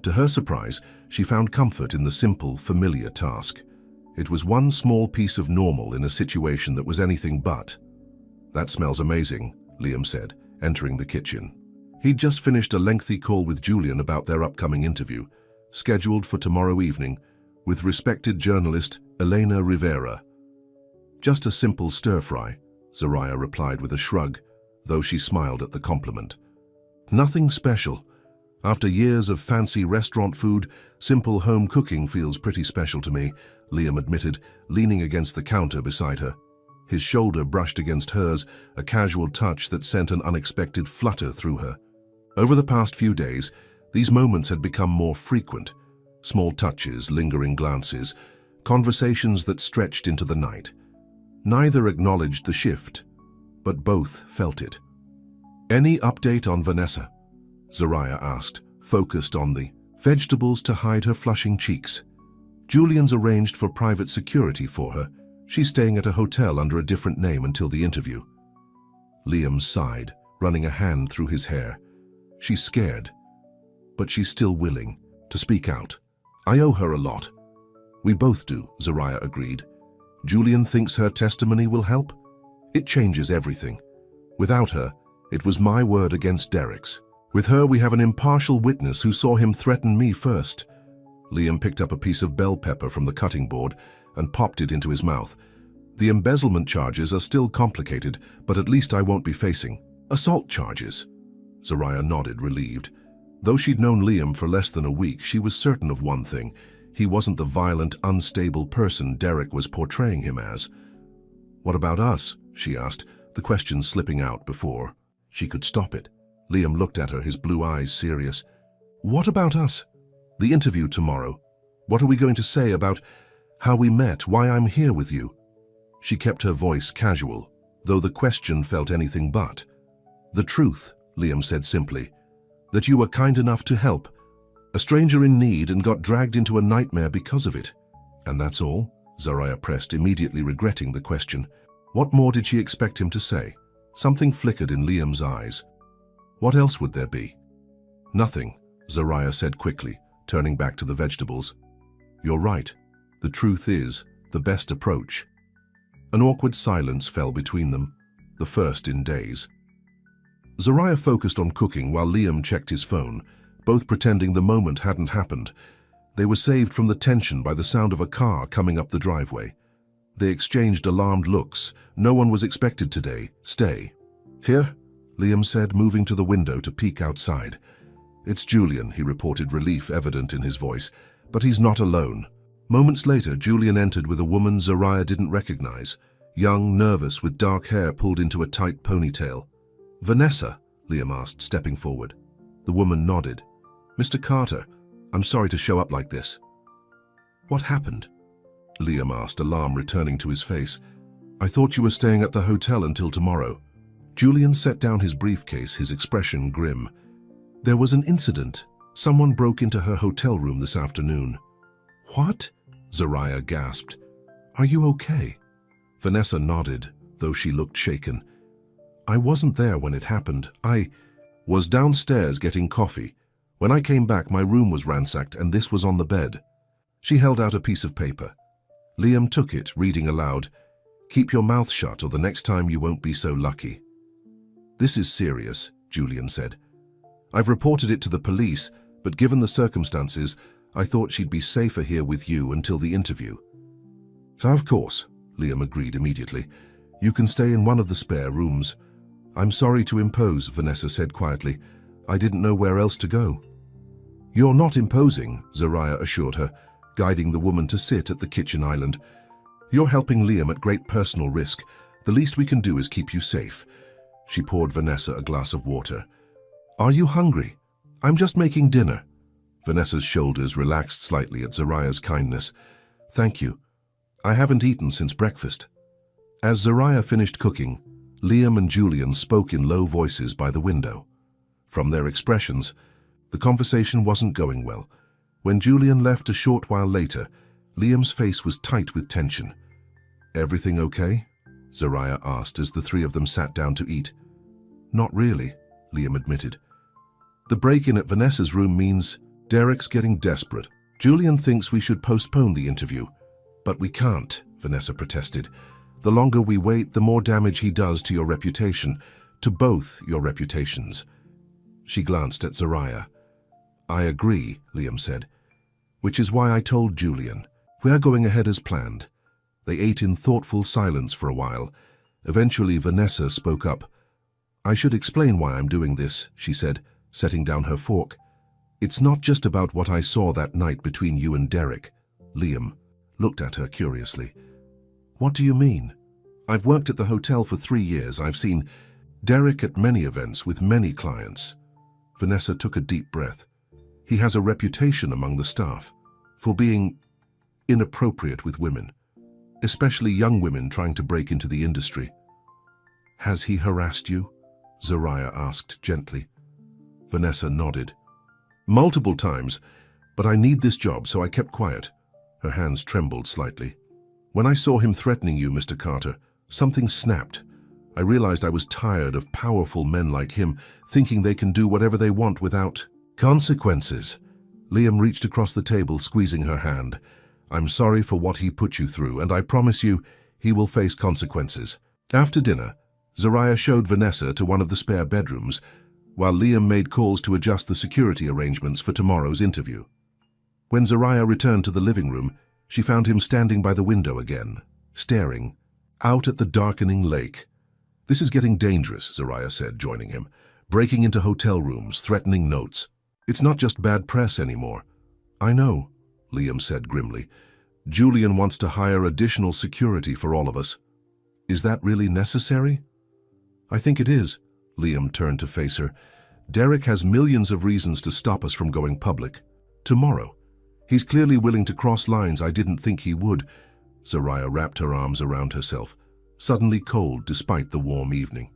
To her surprise, she found comfort in the simple, familiar task. It was one small piece of normal in a situation that was anything but. "That smells amazing," Liam said, entering the kitchen. He'd just finished a lengthy call with Julian about their upcoming interview, scheduled for tomorrow evening, with respected journalist Elena Rivera. "Just a simple stir-fry," Zoraya replied with a shrug, though she smiled at the compliment. "Nothing special. After years of fancy restaurant food, simple home cooking feels pretty special to me," Liam admitted, leaning against the counter beside her. His shoulder brushed against hers, a casual touch that sent an unexpected flutter through her. Over the past few days, these moments had become more frequent. Small touches, lingering glances, conversations that stretched into the night. Neither acknowledged the shift, but both felt it. "Any update on Vanessa?" Zoraya asked, focused on the vegetables to hide her flushing cheeks. "Julian's arranged for private security for her. She's staying at a hotel under a different name until the interview." Liam sighed, running a hand through his hair. "She's scared, but she's still willing to speak out. I owe her a lot." "We both do," Zoraya agreed. "Julian thinks her testimony will help? It changes everything. Without her, it was my word against Derek's. With her, we have an impartial witness who saw him threaten me first." Liam picked up a piece of bell pepper from the cutting board and popped it into his mouth. "The embezzlement charges are still complicated, but at least I won't be facing assault charges." Zoraya nodded, relieved. Though she'd known Liam for less than a week, she was certain of one thing. He wasn't the violent, unstable person Derek was portraying him as. "What about us?" she asked, the question slipping out before she could stop it. Liam looked at her, his blue eyes serious. "What about us? The interview tomorrow. What are we going to say about how we met, why I'm here with you?" She kept her voice casual, though the question felt anything but. "The truth," Liam said simply, "that you were kind enough to help. A stranger in need and got dragged into a nightmare because of it." "And that's all?" Zoraya pressed, immediately regretting the question. What more did she expect him to say? Something flickered in Liam's eyes. What else would there be? "Nothing," Zoraya said quickly, turning back to the vegetables. "You're right. The truth is the best approach." An awkward silence fell between them, the first in days. Zoraya focused on cooking while Liam checked his phone, both pretending the moment hadn't happened. They were saved from the tension by the sound of a car coming up the driveway. They exchanged alarmed looks. No one was expected today. "Stay." "Here?" Liam said, moving to the window to peek outside. "It's Julian," he reported, relief evident in his voice. "But he's not alone." Moments later, Julian entered with a woman Zoraya didn't recognize. Young, nervous, with dark hair pulled into a tight ponytail. "Vanessa," Liam asked, stepping forward. The woman nodded. "Mr. Carter, I'm sorry to show up like this." "What happened?" Liam asked, alarm returning to his face. "I thought you were staying at the hotel until tomorrow." Julian set down his briefcase, his expression grim. "There was an incident. Someone broke into her hotel room this afternoon." "What?" Zariah gasped. "Are you okay?" Vanessa nodded, though she looked shaken. "I wasn't there when it happened. I was downstairs getting coffee. When I came back, my room was ransacked and this was on the bed." She held out a piece of paper. Liam took it, reading aloud, "Keep your mouth shut or the next time you won't be so lucky." "This is serious," Julian said. "I've reported it to the police, but given the circumstances, I thought she'd be safer here with you until the interview." "Of course," Liam agreed immediately. "You can stay in one of the spare rooms." "I'm sorry to impose," Vanessa said quietly. "I didn't know where else to go." "You're not imposing," Zariah assured her, guiding the woman to sit at the kitchen island. "You're helping Liam at great personal risk. The least we can do is keep you safe." She poured Vanessa a glass of water. "Are you hungry?" "I'm just making dinner." Vanessa's shoulders relaxed slightly at Zariah's kindness. "Thank you. I haven't eaten since breakfast." As Zariah finished cooking, Liam and Julian spoke in low voices by the window. From their expressions, the conversation wasn't going well. When Julian left a short while later, Liam's face was tight with tension. "Everything okay?" Zariah asked as the three of them sat down to eat. "Not really," Liam admitted. "The break-in at Vanessa's room means Derek's getting desperate. Julian thinks we should postpone the interview." "But we can't," Vanessa protested. "The longer we wait, the more damage he does to your reputation, to both your reputations." She glanced at Zariah. "I agree," Liam said. "Which is why I told Julian. We're going ahead as planned." They ate in thoughtful silence for a while. Eventually, Vanessa spoke up. "I should explain why I'm doing this," she said, setting down her fork. "It's not just about what I saw that night between you and Derek." Liam looked at her curiously. "What do you mean?" "I've worked at the hotel for 3 years. I've seen Derek at many events with many clients." Vanessa took a deep breath. "He has a reputation among the staff for being inappropriate with women, especially young women trying to break into the industry." "Has he harassed you?" Zariah asked gently. Vanessa nodded. "Multiple times, but I need this job, so I kept quiet." Her hands trembled slightly. "When I saw him threatening you, Mr. Carter, something snapped. I realized I was tired of powerful men like him thinking they can do whatever they want without consequences." Liam reached across the table, squeezing her hand. "I'm sorry for what he put you through, and I promise you he will face consequences." After dinner, Zariah showed Vanessa to one of the spare bedrooms, while Liam made calls to adjust the security arrangements for tomorrow's interview. When Zariah returned to the living room, she found him standing by the window again, staring out at the darkening lake. "This is getting dangerous," Zariah said, joining him. "Breaking into hotel rooms, threatening notes. It's not just bad press anymore." "I know," Liam said grimly. "Julian wants to hire additional security for all of us. Is that really necessary?" "I think it is." Liam turned to face her. "Derek has millions of reasons to stop us from going public. Tomorrow. He's clearly willing to cross lines I didn't think he would." Zariah wrapped her arms around herself, suddenly cold despite the warm evening.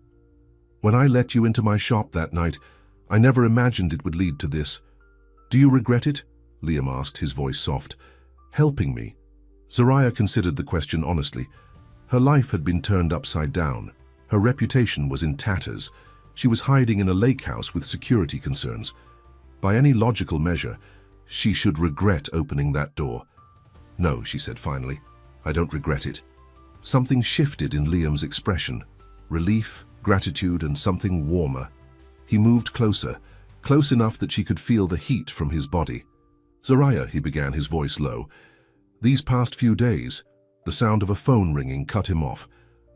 "When I let you into my shop that night, I never imagined it would lead to this." "Do you regret it?" Liam asked, his voice soft. "Helping me?" Zariah considered the question honestly. Her life had been turned upside down. Her reputation was in tatters. She was hiding in a lake house with security concerns. By any logical measure, she should regret opening that door. "No," she said finally. "I don't regret it." Something shifted in Liam's expression. Relief, gratitude, and something warmer. He moved closer, close enough that she could feel the heat from his body. "Zariah," he began, his voice low. "These past few days," the sound of a phone ringing cut him off.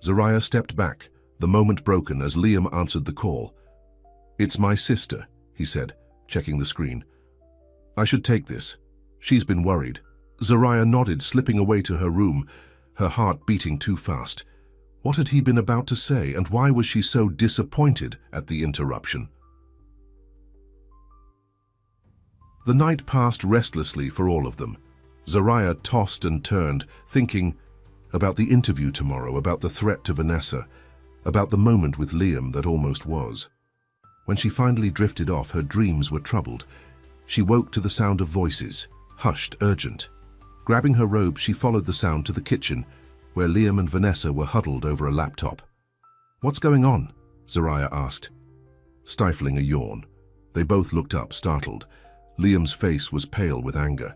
Zariah stepped back, the moment broken as Liam answered the call. "It's my sister," he said, checking the screen. "I should take this. She's been worried." Zariah nodded, slipping away to her room, her heart beating too fast. What had he been about to say, and why was she so disappointed at the interruption? The night passed restlessly for all of them. Zariah tossed and turned, thinking about the interview tomorrow, about the threat to Vanessa, about the moment with Liam that almost was. When she finally drifted off, her dreams were troubled. She woke to the sound of voices, hushed, urgent. Grabbing her robe, she followed the sound to the kitchen, where Liam and Vanessa were huddled over a laptop. "What's going on?" Zariah asked. Stifling a yawn, they both looked up, startled. Liam's face was pale with anger.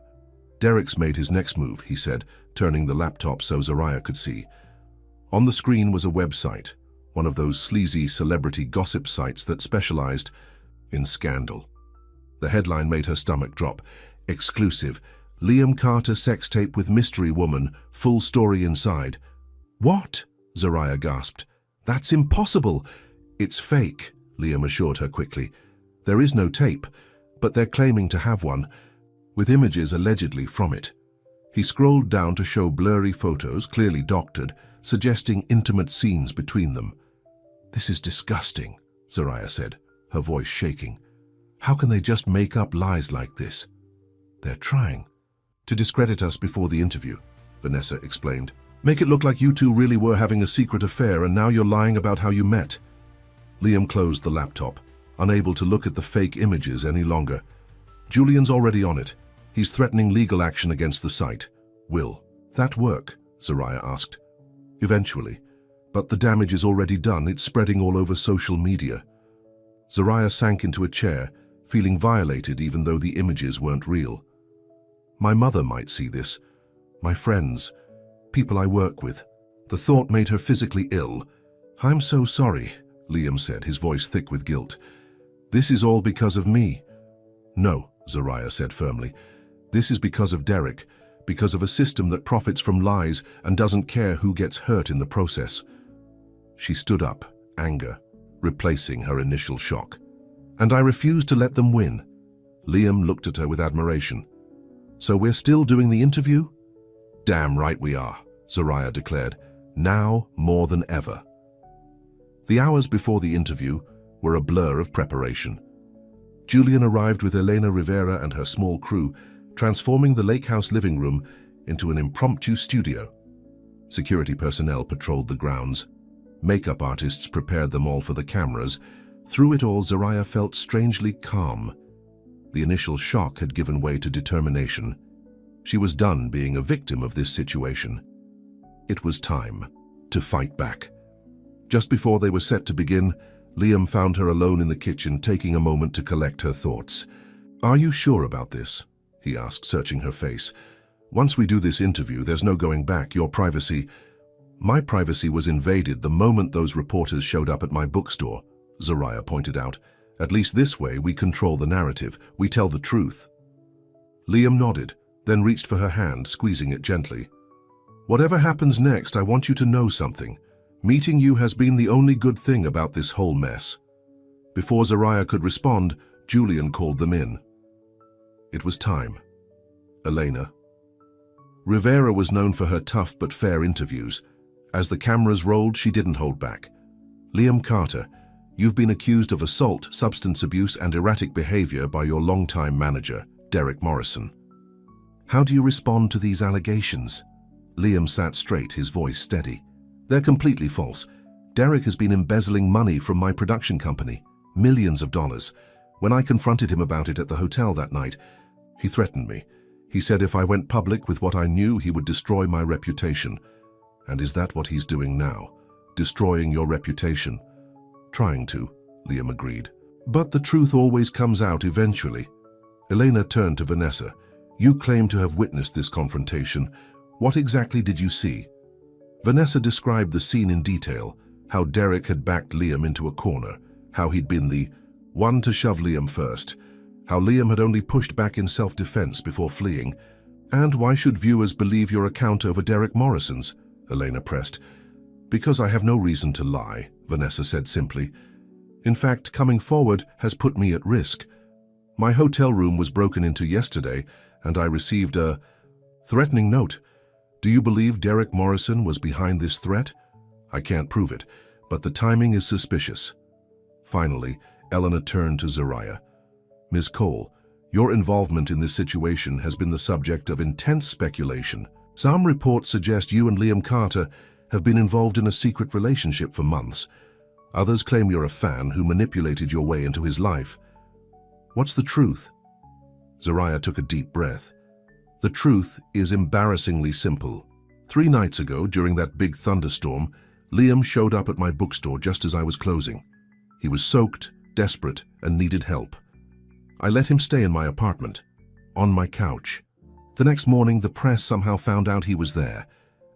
"Derek's made his next move," he said, turning the laptop so Zariah could see. On the screen was a website, one of those sleazy celebrity gossip sites that specialized in scandal. The headline made her stomach drop. "Exclusive. Liam Carter sex tape with mystery woman, full story inside." "What?" Zariah gasped. "That's impossible." "It's fake," Liam assured her quickly. "There is no tape, but they're claiming to have one, with images allegedly from it." He scrolled down to show blurry photos, clearly doctored, suggesting intimate scenes between them. "This is disgusting," Zariah said, her voice shaking. "How can they just make up lies like this?" "They're trying to discredit us before the interview," Vanessa explained. "Make it look like you two really were having a secret affair and now you're lying about how you met." Liam closed the laptop, unable to look at the fake images any longer. "Julian's already on it. He's threatening legal action against the site." "Will that work?" Zariah asked. "Eventually, but the damage is already done. It's spreading all over social media." Zariah sank into a chair, feeling violated even though the images weren't real. "My mother might see this. My friends, people I work with." The thought made her physically ill. "I'm so sorry," Liam said, his voice thick with guilt. "This is all because of me." "No," Zariah said firmly. "This is because of Derek, because of a system that profits from lies and doesn't care who gets hurt in the process." She stood up, anger replacing her initial shock. "And I refuse to let them win." Liam looked at her with admiration. "So we're still doing the interview?" "Damn right we are," Zariah declared, "now more than ever." The hours before the interview were a blur of preparation. Julian arrived with Elena Rivera and her small crew, transforming the lake house living room into an impromptu studio. Security personnel patrolled the grounds. Makeup artists prepared them all for the cameras. Through it all, Zariah felt strangely calm. The initial shock had given way to determination. She was done being a victim of this situation. It was time to fight back. Just before they were set to begin, Liam found her alone in the kitchen, taking a moment to collect her thoughts. "Are you sure about this?" he asked, searching her face. "Once we do this interview, there's no going back. Your privacy—" "My privacy was invaded the moment those reporters showed up at my bookstore," Zariah pointed out. "At least this way we control the narrative. We tell the truth." Liam nodded, then reached for her hand, squeezing it gently. "Whatever happens next, I want you to know something. Meeting you has been the only good thing about this whole mess." Before Zariah could respond, Julian called them in. It was time. Elena. Rivera was known for her tough but fair interviews. As the cameras rolled, she didn't hold back. "Liam Carter, you've been accused of assault, substance abuse, and erratic behavior by your longtime manager, Derek Morrison. How do you respond to these allegations?" Liam sat straight, his voice steady. "They're completely false. Derek has been embezzling money from my production company, millions of dollars. When I confronted him about it at the hotel that night, he threatened me. He said if I went public with what I knew, he would destroy my reputation. And is that what he's doing now? Destroying your reputation?" "Trying to," Liam agreed. "But the truth always comes out eventually." Elena turned to Vanessa. "You claim to have witnessed this confrontation. What exactly did you see?" Vanessa described the scene in detail, how Derek had backed Liam into a corner, how he'd been the one to shove Liam first, how Liam had only pushed back in self-defense before fleeing. "And why should viewers believe your account over Derek Morrison's?" Elena pressed. "Because I have no reason to lie," Vanessa said simply. "In fact, coming forward has put me at risk. My hotel room was broken into yesterday, and I received a threatening note. Do you believe Derek Morrison was behind this threat? I can't prove it, but the timing is suspicious. Finally, Eleanor turned to Zariah. Ms. Cole, your involvement in this situation has been the subject of intense speculation. Some reports suggest you and Liam Carter have been involved in a secret relationship for months. Others claim you're a fan who manipulated your way into his life. What's the truth? Zariah took a deep breath. The truth is embarrassingly simple. 3 nights ago, during that big thunderstorm, Liam showed up at my bookstore just as I was closing. He was soaked, desperate, and needed help. I let him stay in my apartment, on my couch. The next morning, the press somehow found out he was there,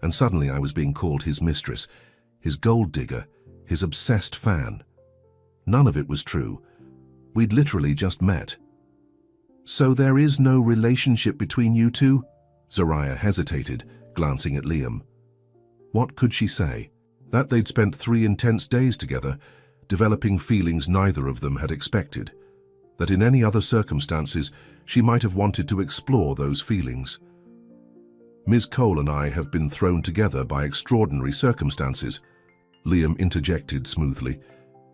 and suddenly I was being called his mistress, his gold digger, his obsessed fan. None of it was true. We'd literally just met. So there is no relationship between you two? Zariah hesitated, glancing at Liam. What could she say? That they'd spent 3 intense days together, developing feelings neither of them had expected. That in any other circumstances, she might have wanted to explore those feelings. Ms. Cole and I have been thrown together by extraordinary circumstances, Liam interjected smoothly.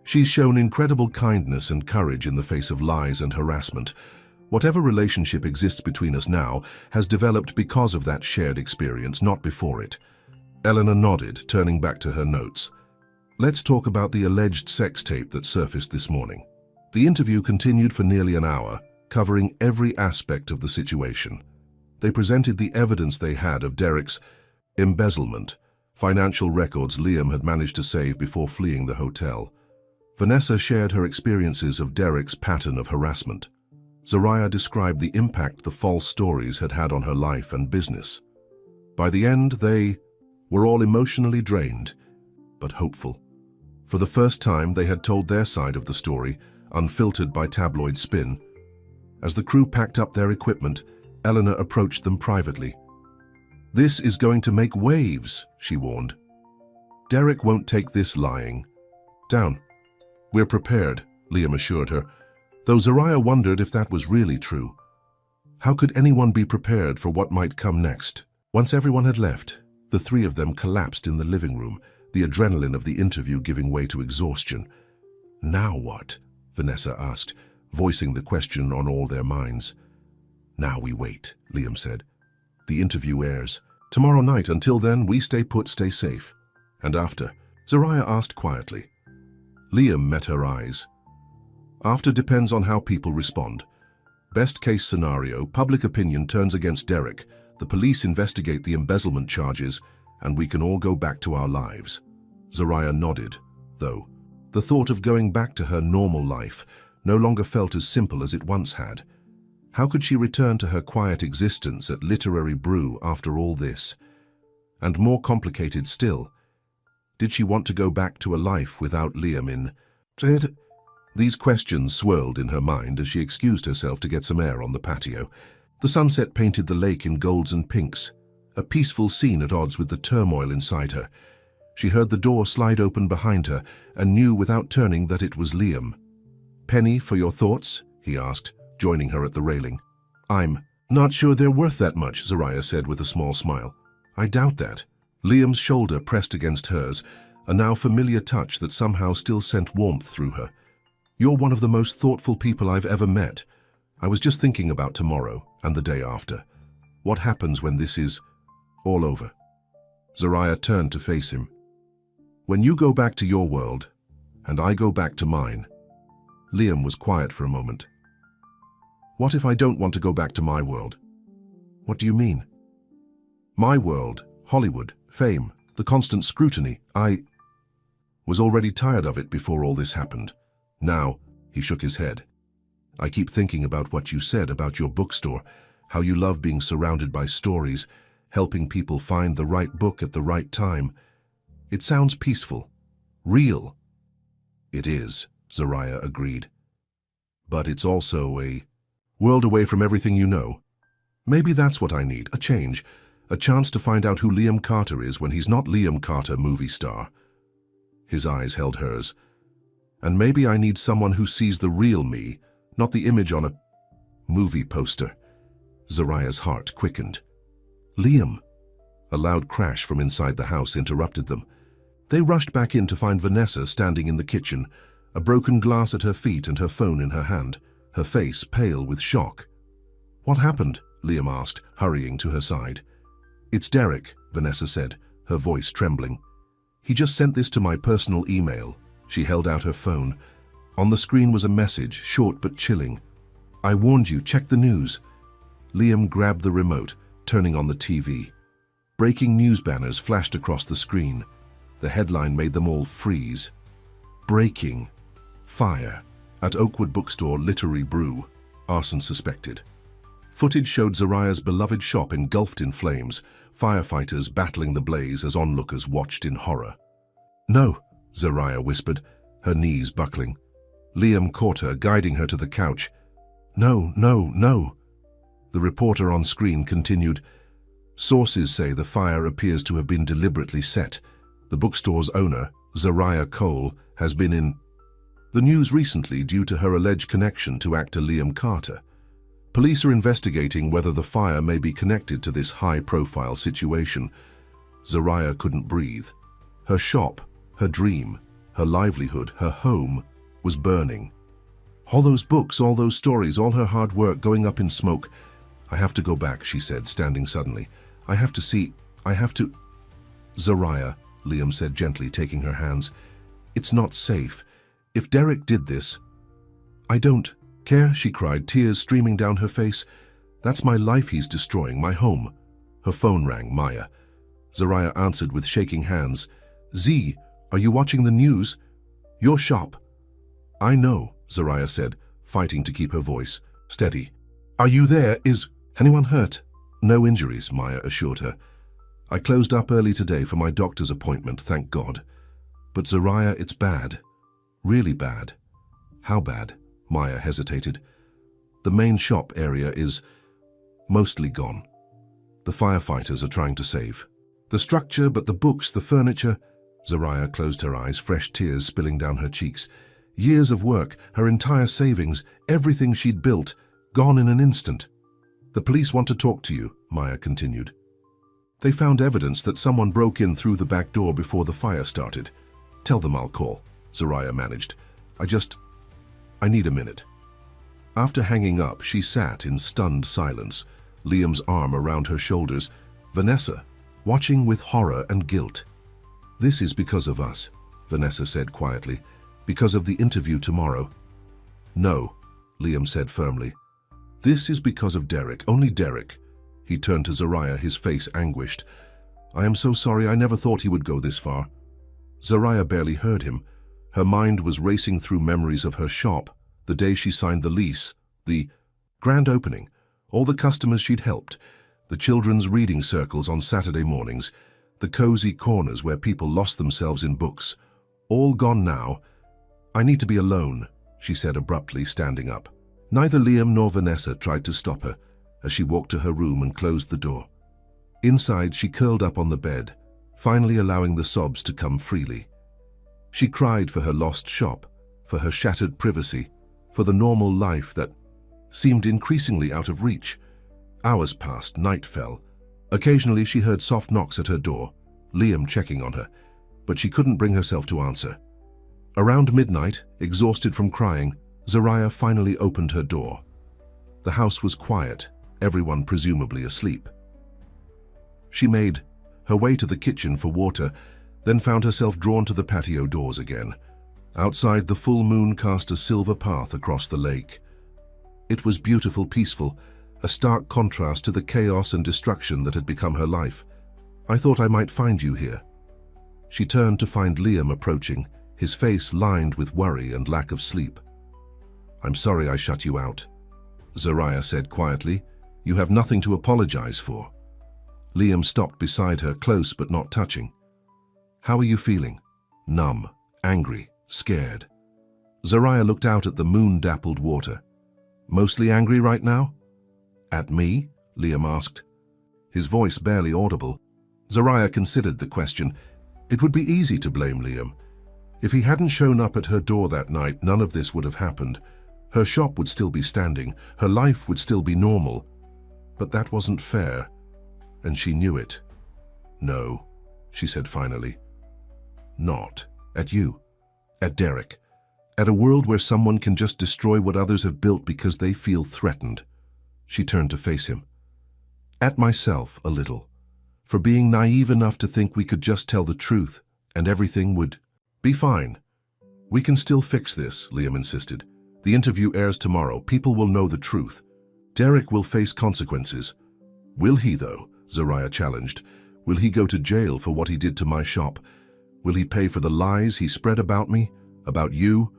She's shown incredible kindness and courage in the face of lies and harassment. Whatever relationship exists between us now has developed because of that shared experience, not before it. Eleanor nodded, turning back to her notes. Let's talk about the alleged sex tape that surfaced this morning. The interview continued for nearly an hour, covering every aspect of the situation. They presented the evidence they had of Derek's embezzlement, financial records Liam had managed to save before fleeing the hotel. Vanessa shared her experiences of Derek's pattern of harassment. Zariah described the impact the false stories had had on her life and business. By the end, they were all emotionally drained, but hopeful. For the first time, they had told their side of the story, unfiltered by tabloid spin. As the crew packed up their equipment, Eleanor approached them privately. This is going to make waves, she warned. Derek won't take this lying down. We're prepared, Liam assured her, though Zariah wondered if that was really true. How could anyone be prepared for what might come next? Once everyone had left, the 3 of them collapsed in the living room, the adrenaline of the interview giving way to exhaustion. Now what? Vanessa asked, voicing the question on all their minds. Now we wait, Liam said. The interview airs tomorrow night. Until then, we stay put, stay safe. And after? Zariah asked quietly. Liam met her eyes. After depends on how people respond. Best case scenario, public opinion turns against Derek, the police investigate the embezzlement charges, and we can all go back to our lives. Zariah nodded, though. The thought of going back to her normal life no longer felt as simple as it once had. How could she return to her quiet existence at Literary Brew after all this? And more complicated still, did she want to go back to a life without Liam in it? These questions swirled in her mind as she excused herself to get some air on the patio. The sunset painted the lake in golds and pinks, a peaceful scene at odds with the turmoil inside her. She heard the door slide open behind her and knew without turning that it was Liam. Penny, for your thoughts? He asked, joining her at the railing. I'm not sure they're worth that much, Zariah said with a small smile. I doubt that. Liam's shoulder pressed against hers, a now familiar touch that somehow still sent warmth through her. You're one of the most thoughtful people I've ever met. I was just thinking about tomorrow and the day after. What happens when this is all over? Zariah turned to face him. When you go back to your world, and I go back to mine. Liam was quiet for a moment. What if I don't want to go back to my world? What do you mean? My world, Hollywood, fame, the constant scrutiny, I was already tired of it before all this happened. Now, he shook his head. I keep thinking about what you said about your bookstore, how you love being surrounded by stories, helping people find the right book at the right time. It sounds peaceful, real. It is, Zariah agreed. But it's also a world away from everything you know. Maybe that's what I need, a change, a chance to find out who Liam Carter is when he's not Liam Carter, movie star. His eyes held hers. And maybe I need someone who sees the real me, not the image on a movie poster. Zariah's heart quickened. Liam! A loud crash from inside the house interrupted them. They rushed back in to find Vanessa standing in the kitchen, a broken glass at her feet and her phone in her hand, her face pale with shock. "What happened?" Liam asked, hurrying to her side. "It's Derek," Vanessa said, her voice trembling. "He just sent this to my personal email." She held out her phone. On the screen was a message, short but chilling. "I warned you, check the news." Liam grabbed the remote, turning on the TV. Breaking news banners flashed across the screen. The headline made them all freeze. "Breaking. Fire. At Oakwood Bookstore Literary Brew. Arson suspected." Footage showed Zariah's beloved shop engulfed in flames, firefighters battling the blaze as onlookers watched in horror. "No," Zariah whispered, her knees buckling. Liam caught her, guiding her to the couch. "No, no, no." The reporter on screen continued. "Sources say the fire appears to have been deliberately set. The bookstore's owner, Zariah Cole, has been in the news recently due to her alleged connection to actor Liam Carter. Police are investigating whether the fire may be connected to this high-profile situation." Zariah couldn't breathe. Her shop, her dream, her livelihood, her home was burning. All those books, all those stories, all her hard work going up in smoke. "I have to go back," she said, standing suddenly. I have to... "Zariah," Liam said gently, taking her hands. "It's not safe. If Derek did this..." "I don't care," she cried, tears streaming down her face. "That's my life he's destroying, my home." Her phone rang, Maya. Zariah answered with shaking hands. "Z, are you watching the news? Your shop." "I know," Zariah said, fighting to keep her voice steady. "Are you there? Is anyone hurt?" "No injuries," Maya assured her. "I closed up early today for my doctor's appointment, thank God. But Zariah, it's bad. Really bad." "How bad?" Maya hesitated. "The main shop area is mostly gone. The firefighters are trying to save. The structure, but the books, the furniture..." Zariah closed her eyes, fresh tears spilling down her cheeks. Years of work, her entire savings, everything she'd built, gone in an instant. "The police want to talk to you," Maya continued. "They found evidence that someone broke in through the back door before the fire started." "Tell them I'll call," Zariah managed. I need a minute." After hanging up, she sat in stunned silence, Liam's arm around her shoulders. Vanessa, watching with horror and guilt. "This is because of us," Vanessa said quietly. "Because of the interview tomorrow." "No," Liam said firmly. "This is because of Derek, only Derek." He turned to Zariah, his face anguished. "I am so sorry, I never thought he would go this far." Zariah barely heard him. Her mind was racing through memories of her shop, the day she signed the lease, the grand opening, all the customers she'd helped, the children's reading circles on Saturday mornings, the cozy corners where people lost themselves in books. All gone now. "I need to be alone," she said abruptly, standing up. Neither Liam nor Vanessa tried to stop her as she walked to her room and closed the door. Inside, she curled up on the bed, finally allowing the sobs to come freely. She cried for her lost shop, for her shattered privacy, for the normal life that seemed increasingly out of reach. Hours passed, night fell. Occasionally she heard soft knocks at her door, Liam checking on her, but she couldn't bring herself to answer. Around midnight, exhausted from crying, Zariah finally opened her door. The house was quiet, everyone presumably asleep. She made her way to the kitchen for water, then found herself drawn to the patio doors again. Outside, the full moon cast a silver path across the lake. It was beautiful, peaceful, a stark contrast to the chaos and destruction that had become her life. "I thought I might find you here." She turned to find Liam approaching, his face lined with worry and lack of sleep. "I'm sorry I shut you out," Zariah said quietly. "You have nothing to apologize for." Liam stopped beside her, close but not touching. "How are you feeling?" "Numb, angry, scared." Zariah looked out at the moon-dappled water. "Mostly angry right now?" "At me?" Liam asked, his voice barely audible. Zariah considered the question. It would be easy to blame Liam. If he hadn't shown up at her door that night, none of this would have happened. Her shop would still be standing, her life would still be normal. But that wasn't fair, and she knew it. "No," she said finally. not at you, at Derek, at a world where someone can just destroy what others have built because they feel threatened. She turned to face him. At myself, a little, for being naive enough to think we could just tell the truth and everything would be fine. We can still fix this, Liam insisted. The interview airs tomorrow. People will know the truth. Derek will face consequences. Will he, though? Zariah challenged. Will he go to jail for what he did to my shop? Will he pay for the lies he spread about me, about you?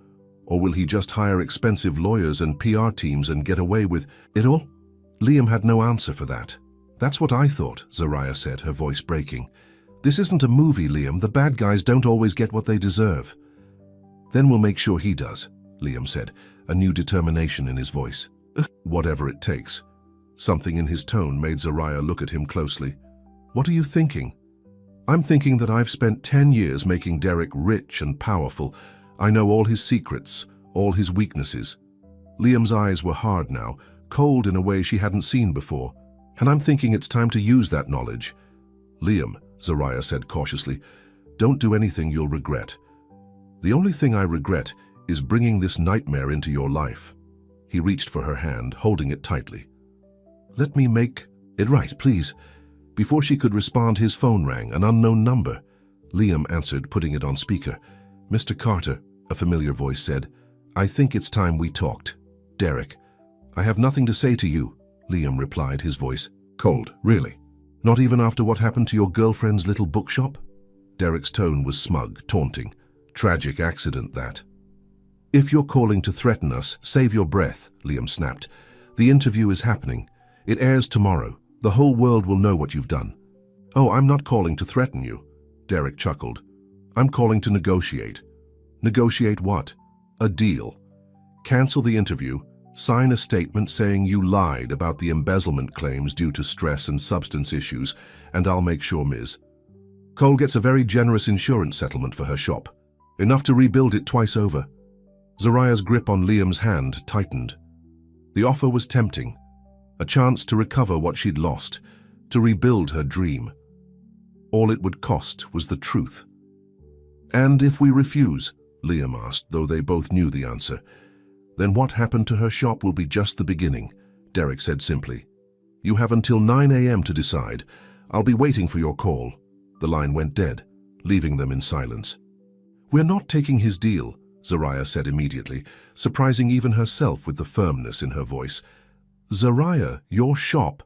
Or will he just hire expensive lawyers and PR teams and get away with it all? Liam had no answer for that. That's what I thought, Zariah said, her voice breaking. This isn't a movie, Liam. The bad guys don't always get what they deserve. Then we'll make sure he does, Liam said, a new determination in his voice. Whatever it takes. Something in his tone made Zariah look at him closely. What are you thinking? I'm thinking that I've spent 10 years making Derek rich and powerful. I know all his secrets, all his weaknesses. Liam's eyes were hard now, cold in a way she hadn't seen before. And I'm thinking it's time to use that knowledge. Liam, Zariah said cautiously, don't do anything you'll regret. The only thing I regret is bringing this nightmare into your life. He reached for her hand, holding it tightly. Let me make it right, please. Before she could respond, his phone rang, an unknown number. Liam answered, putting it on speaker. Mr. Carter, a familiar voice said, I think it's time we talked. Derek. I have nothing to say to you, Liam replied, his voice cold. Really? Not even after what happened to your girlfriend's little bookshop? Derek's tone was smug, taunting. Tragic accident, that. If you're calling to threaten us, save your breath, Liam snapped. The interview is happening. It airs tomorrow. The whole world will know what you've done. Oh, I'm not calling to threaten you, Derek chuckled. I'm calling to negotiate. Negotiate what? A deal. Cancel the interview, sign a statement saying you lied about the embezzlement claims due to stress and substance issues, and I'll make sure Ms. Cole gets a very generous insurance settlement for her shop, enough to rebuild it twice over. Zariah's grip on Liam's hand tightened. The offer was tempting, a chance to recover what she'd lost, to rebuild her dream. All it would cost was the truth. And if we refuse, Liam asked, though they both knew the answer, then what happened to her shop will be just the beginning, Derek said simply. You have until 9 a.m. to decide. I'll be waiting for your call. The line went dead, leaving them in silence. We're not taking his deal, Zariah said immediately, surprising even herself with the firmness in her voice. Zariah, your shop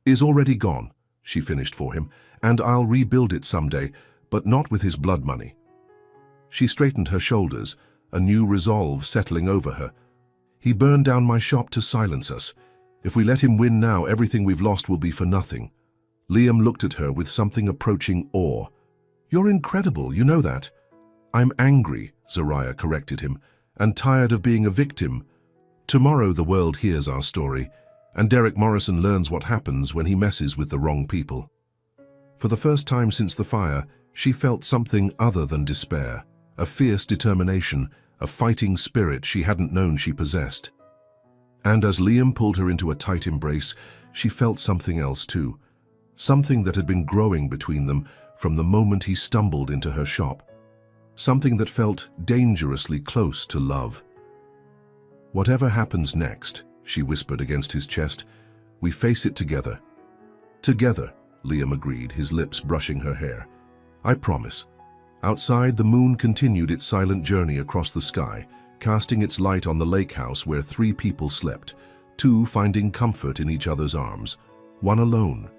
is already gone, she finished for him, and I'll rebuild it someday, but not with his blood money. She straightened her shoulders, a new resolve settling over her. He burned down my shop to silence us. If we let him win now, everything we've lost will be for nothing. Liam looked at her with something approaching awe. You're incredible, you know that. I'm angry, Zariah corrected him, and tired of being a victim. Tomorrow the world hears our story, and Derek Morrison learns what happens when he messes with the wrong people. For the first time since the fire, she felt something other than despair, a fierce determination, a fighting spirit she hadn't known she possessed. And as Liam pulled her into a tight embrace, she felt something else too, something that had been growing between them from the moment he stumbled into her shop, something that felt dangerously close to love. Whatever happens next, she whispered against his chest, we face it together. Together, Liam agreed, his lips brushing her hair. I promise. Outside, the moon continued its silent journey across the sky, casting its light on the lake house where 3 people slept, 2 finding comfort in each other's arms, 1 alone,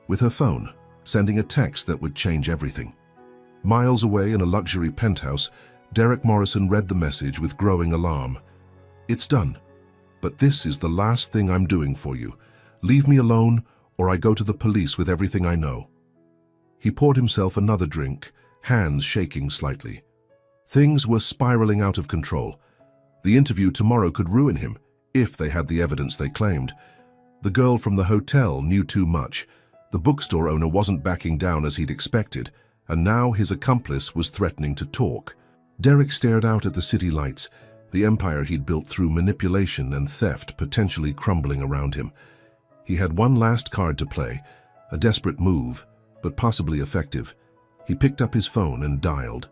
with her phone, sending a text that would change everything. Miles away in a luxury penthouse, Derek Morrison read the message with growing alarm. It's done, but this is the last thing I'm doing for you. Leave me alone, or I go to the police with everything I know. He poured himself another drink, hands shaking slightly. Things were spiraling out of control. The interview tomorrow could ruin him, if they had the evidence they claimed. The girl from the hotel knew too much. The bookstore owner wasn't backing down as he'd expected, and now his accomplice was threatening to talk. Derek stared out at the city lights, the empire he'd built through manipulation and theft potentially crumbling around him. He had one last card to play, a desperate move, but possibly effective. He picked up his phone and dialed.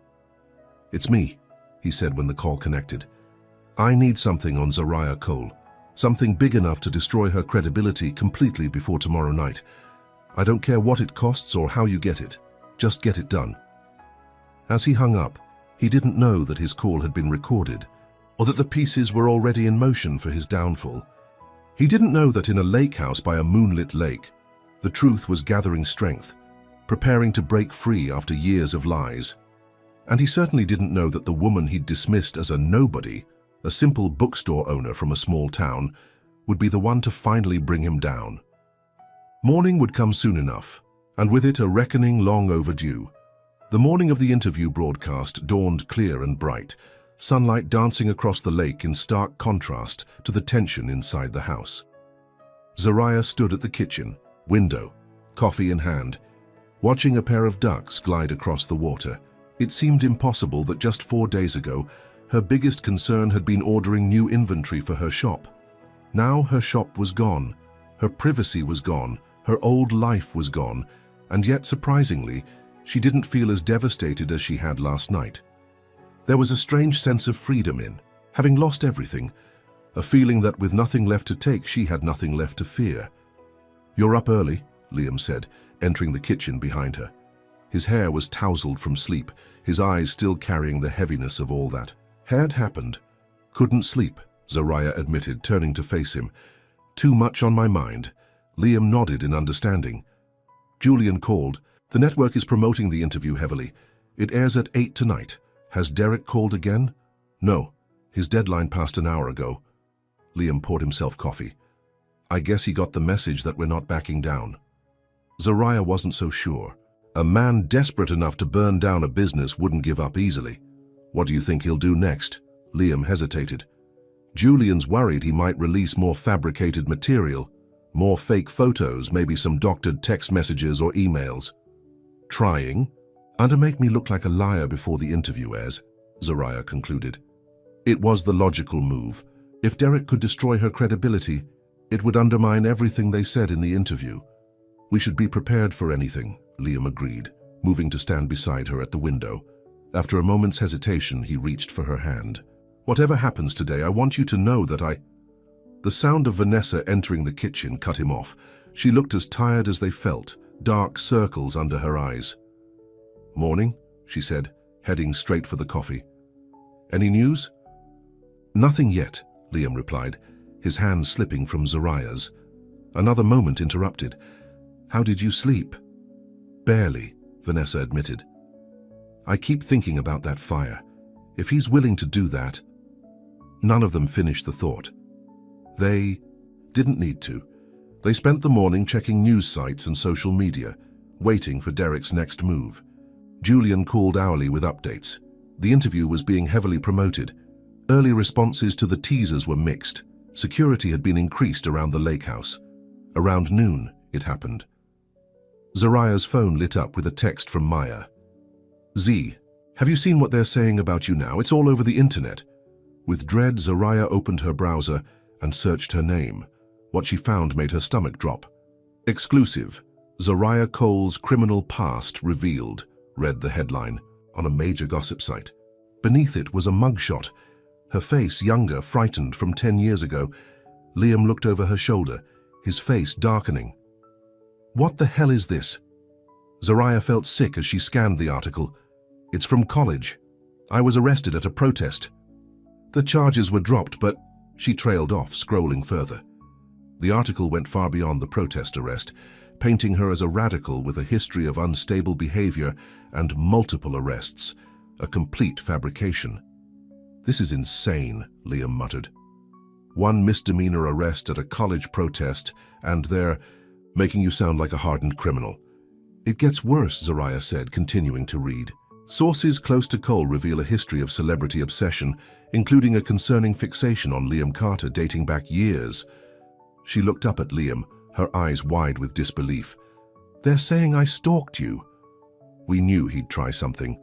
"It's me," he said when the call connected. "I need something on Zariah Cole. Something big enough to destroy her credibility completely before tomorrow night. I don't care what it costs or how you get it. Just get it done." As he hung up, he didn't know that his call had been recorded, or that the pieces were already in motion for his downfall. He didn't know that in a lake house by a moonlit lake, the truth was gathering strength, preparing to break free after years of lies. And he certainly didn't know that the woman he'd dismissed as a nobody, a simple bookstore owner from a small town, would be the one to finally bring him down. Morning would come soon enough, and with it a reckoning long overdue. The morning of the interview broadcast dawned clear and bright, sunlight dancing across the lake in stark contrast to the tension inside the house. Zariah stood at the kitchen, window, coffee in hand, watching a pair of ducks glide across the water. It seemed impossible that just 4 days ago, her biggest concern had been ordering new inventory for her shop. Now her shop was gone, her privacy was gone, her old life was gone, and yet, surprisingly, she didn't feel as devastated as she had last night. There was a strange sense of freedom in, having lost everything, a feeling that with nothing left to take, she had nothing left to fear. "You're up early," Liam said, entering the kitchen behind her. His hair was tousled from sleep, his eyes still carrying the heaviness of all that had happened. "Couldn't sleep," Zariah admitted, turning to face him. "Too much on my mind." Liam nodded in understanding. Julian called. "The network is promoting the interview heavily. It airs at 8 tonight. Has Derek called again?" "No. His deadline passed an hour ago." Liam poured himself coffee. "I guess he got the message that we're not backing down." Zariah wasn't so sure. A man desperate enough to burn down a business wouldn't give up easily. "What do you think he'll do next?" Liam hesitated. Julian's worried he might release more fabricated material, more fake photos, maybe some doctored text messages or emails. "Trying? And to make me look like a liar before the interview airs," Zariah concluded. It was the logical move. If Derek could destroy her credibility, it would undermine everything they said in the interview. "We should be prepared for anything," Liam agreed, moving to stand beside her at the window. After a moment's hesitation, he reached for her hand. "Whatever happens today, I want you to know that I—" The sound of Vanessa entering the kitchen cut him off. She looked as tired as they felt, dark circles under her eyes. "Morning," she said, heading straight for the coffee. "Any news?" "Nothing yet," Liam replied, his hand slipping from Zariah's. Another moment interrupted. "How did you sleep?" "Barely," Vanessa admitted. "I keep thinking about that fire. If he's willing to do that—" None of them finished the thought. They didn't need to. They spent the morning checking news sites and social media, waiting for Derek's next move. Julian called hourly with updates. The interview was being heavily promoted. Early responses to the teasers were mixed. Security had been increased around the lake house. Around noon, it happened. Zariah's phone lit up with a text from Maya. "Z, have you seen what they're saying about you now? It's all over the internet." With dread, Zariah opened her browser and searched her name. What she found made her stomach drop. "Exclusive. Zariah Cole's criminal past revealed," read the headline on a major gossip site. Beneath it was a mugshot, her face younger, frightened from 10 years ago. Liam looked over her shoulder, his face darkening. "What the hell is this?" Zariah felt sick as she scanned the article. "It's from college. I was arrested at a protest." The charges were dropped, but she trailed off, scrolling further. The article went far beyond the protest arrest, painting her as a radical with a history of unstable behavior and multiple arrests, a complete fabrication. "This is insane," Liam muttered. "One misdemeanor arrest at a college protest, and they're making you sound like a hardened criminal." "It gets worse," Zariah said, continuing to read. Sources close to Cole reveal a history of celebrity obsession, including a concerning fixation on Liam Carter dating back years. She looked up at Liam, her eyes wide with disbelief. "They're saying I stalked you." "We knew he'd try something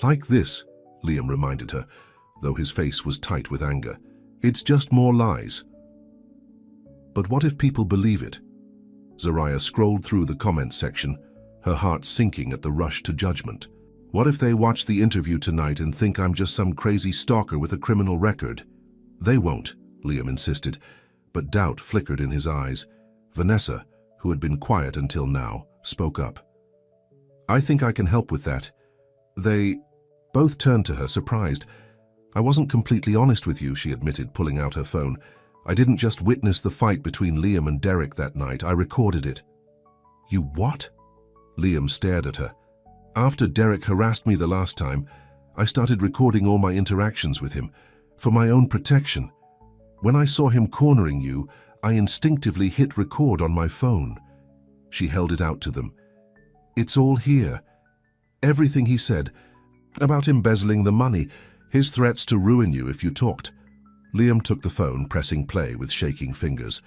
like this," Liam reminded her, though his face was tight with anger. "It's just more lies." "But what if people believe it?" Zariah scrolled through the comments section, her heart sinking at the rush to judgment. What if they watch the interview tonight and think I'm just some crazy stalker with a criminal record? They won't, Liam insisted, but doubt flickered in his eyes. Vanessa, who had been quiet until now, spoke up. I think I can help with that. They both turned to her, surprised. I wasn't completely honest with you, she admitted, pulling out her phone. I didn't just witness the fight between Liam and Derek that night, I recorded it. You what? Liam stared at her. After Derek harassed me the last time, I started recording all my interactions with him, for my own protection. When I saw him cornering you, I instinctively hit record on my phone. She held it out to them. It's all here. Everything he said, about embezzling the money, his threats to ruin you if you talked. Liam took the phone, pressing play with shaking fingers.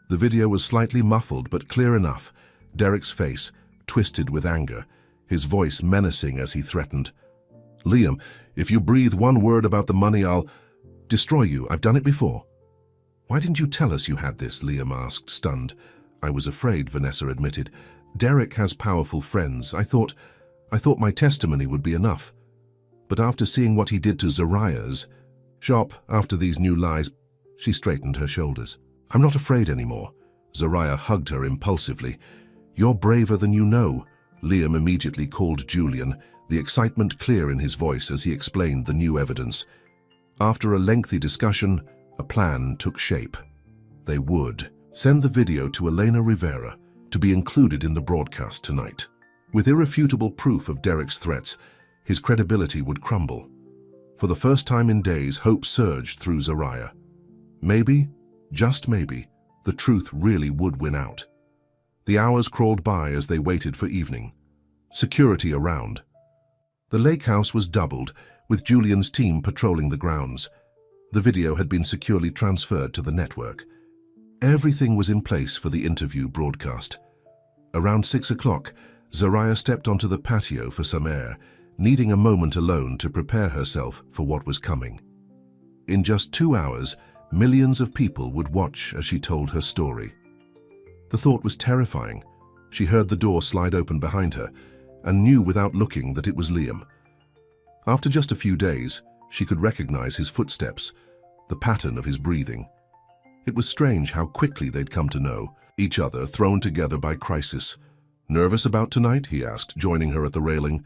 The video was slightly muffled but clear enough. Derek's face, twisted with anger, his voice menacing as he threatened. Liam, if you breathe one word about the money, I'll destroy you. I've done it before. Why didn't you tell us you had this? Liam asked, stunned. I was afraid, Vanessa admitted. Derek has powerful friends. I thought my testimony would be enough. But after seeing what he did to Zariah's shop, after these new lies, she straightened her shoulders. I'm not afraid anymore. Zariah hugged her impulsively. You're braver than you know. Liam immediately called Julian, the excitement clear in his voice as he explained the new evidence. After a lengthy discussion, a plan took shape. They would send the video to Elena Rivera to be included in the broadcast tonight. With irrefutable proof of Derek's threats, his credibility would crumble. For the first time in days, hope surged through Zariah. Maybe, just maybe, the truth really would win out. The hours crawled by as they waited for evening. Security around. The lake house was doubled, with Julian's team patrolling the grounds. The video had been securely transferred to the network. Everything was in place for the interview broadcast. Around 6 o'clock, Zariah stepped onto the patio for some air, needing a moment alone to prepare herself for what was coming. In just 2 hours, millions of people would watch as she told her story. The thought was terrifying. She heard the door slide open behind her and knew without looking that it was Liam. After just a few days, she could recognize his footsteps, the pattern of his breathing. It was strange how quickly they'd come to know each other, thrown together by crisis. Nervous about tonight? He asked, joining her at the railing.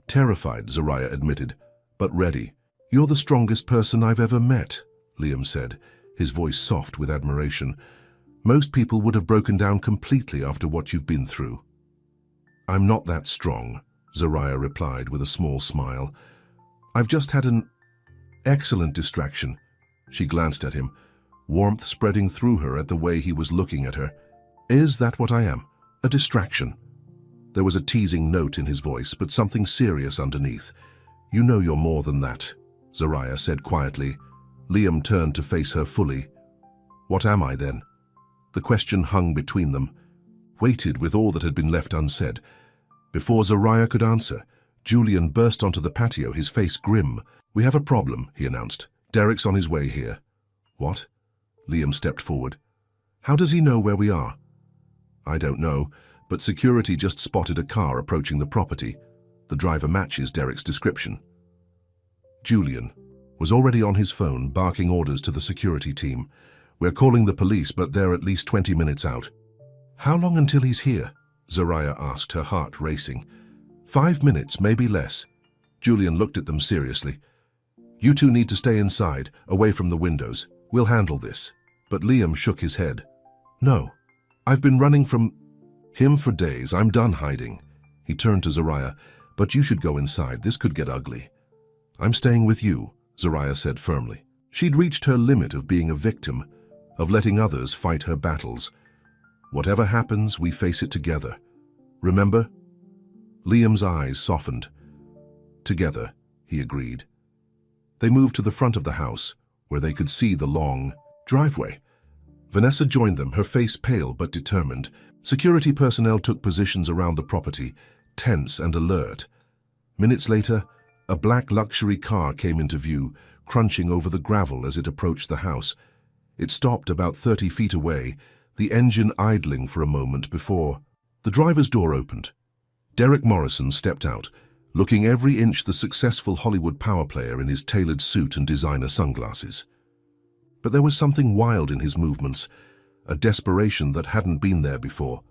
Terrified, Zariah admitted, but ready. You're the strongest person I've ever met, Liam said, his voice soft with admiration. Most people would have broken down completely after what you've been through. I'm not that strong, Zariah replied with a small smile. I've just had an excellent distraction. She glanced at him, warmth spreading through her at the way he was looking at her. Is that what I am? A distraction? There was a teasing note in his voice, but something serious underneath. You know you're more than that, Zariah said quietly. Liam turned to face her fully. What am I then? The question hung between them, weighted with all that had been left unsaid. Before Zariah could answer, Julian burst onto the patio, his face grim. We have a problem, he announced. Derek's on his way here. What? Liam stepped forward. How does he know where we are? I don't know, but security just spotted a car approaching the property. The driver matches Derek's description. Julian was already on his phone, barking orders to the security team. We're calling the police, but they're at least 20 minutes out. How long until he's here? Zariah asked, her heart racing. 5 minutes, maybe less. Julian looked at them seriously. You two need to stay inside, away from the windows. We'll handle this. But Liam shook his head. No. I've been running from him for days. I'm done hiding. He turned to Zariah. But you should go inside. This could get ugly. I'm staying with you, Zariah said firmly. She'd reached her limit of being a victim, of letting others fight her battles. Whatever happens, we face it together. Remember? Liam's eyes softened. Together, he agreed. They moved to the front of the house, where they could see the long driveway. Vanessa joined them, her face pale but determined. Security personnel took positions around the property, tense and alert. Minutes later, a black luxury car came into view, crunching over the gravel as it approached the house. It stopped about 30 feet away, the engine idling for a moment before. The driver's door opened. Derek Morrison stepped out, looking every inch the successful Hollywood power player in his tailored suit and designer sunglasses. But there was something wild in his movements, a desperation that hadn't been there before.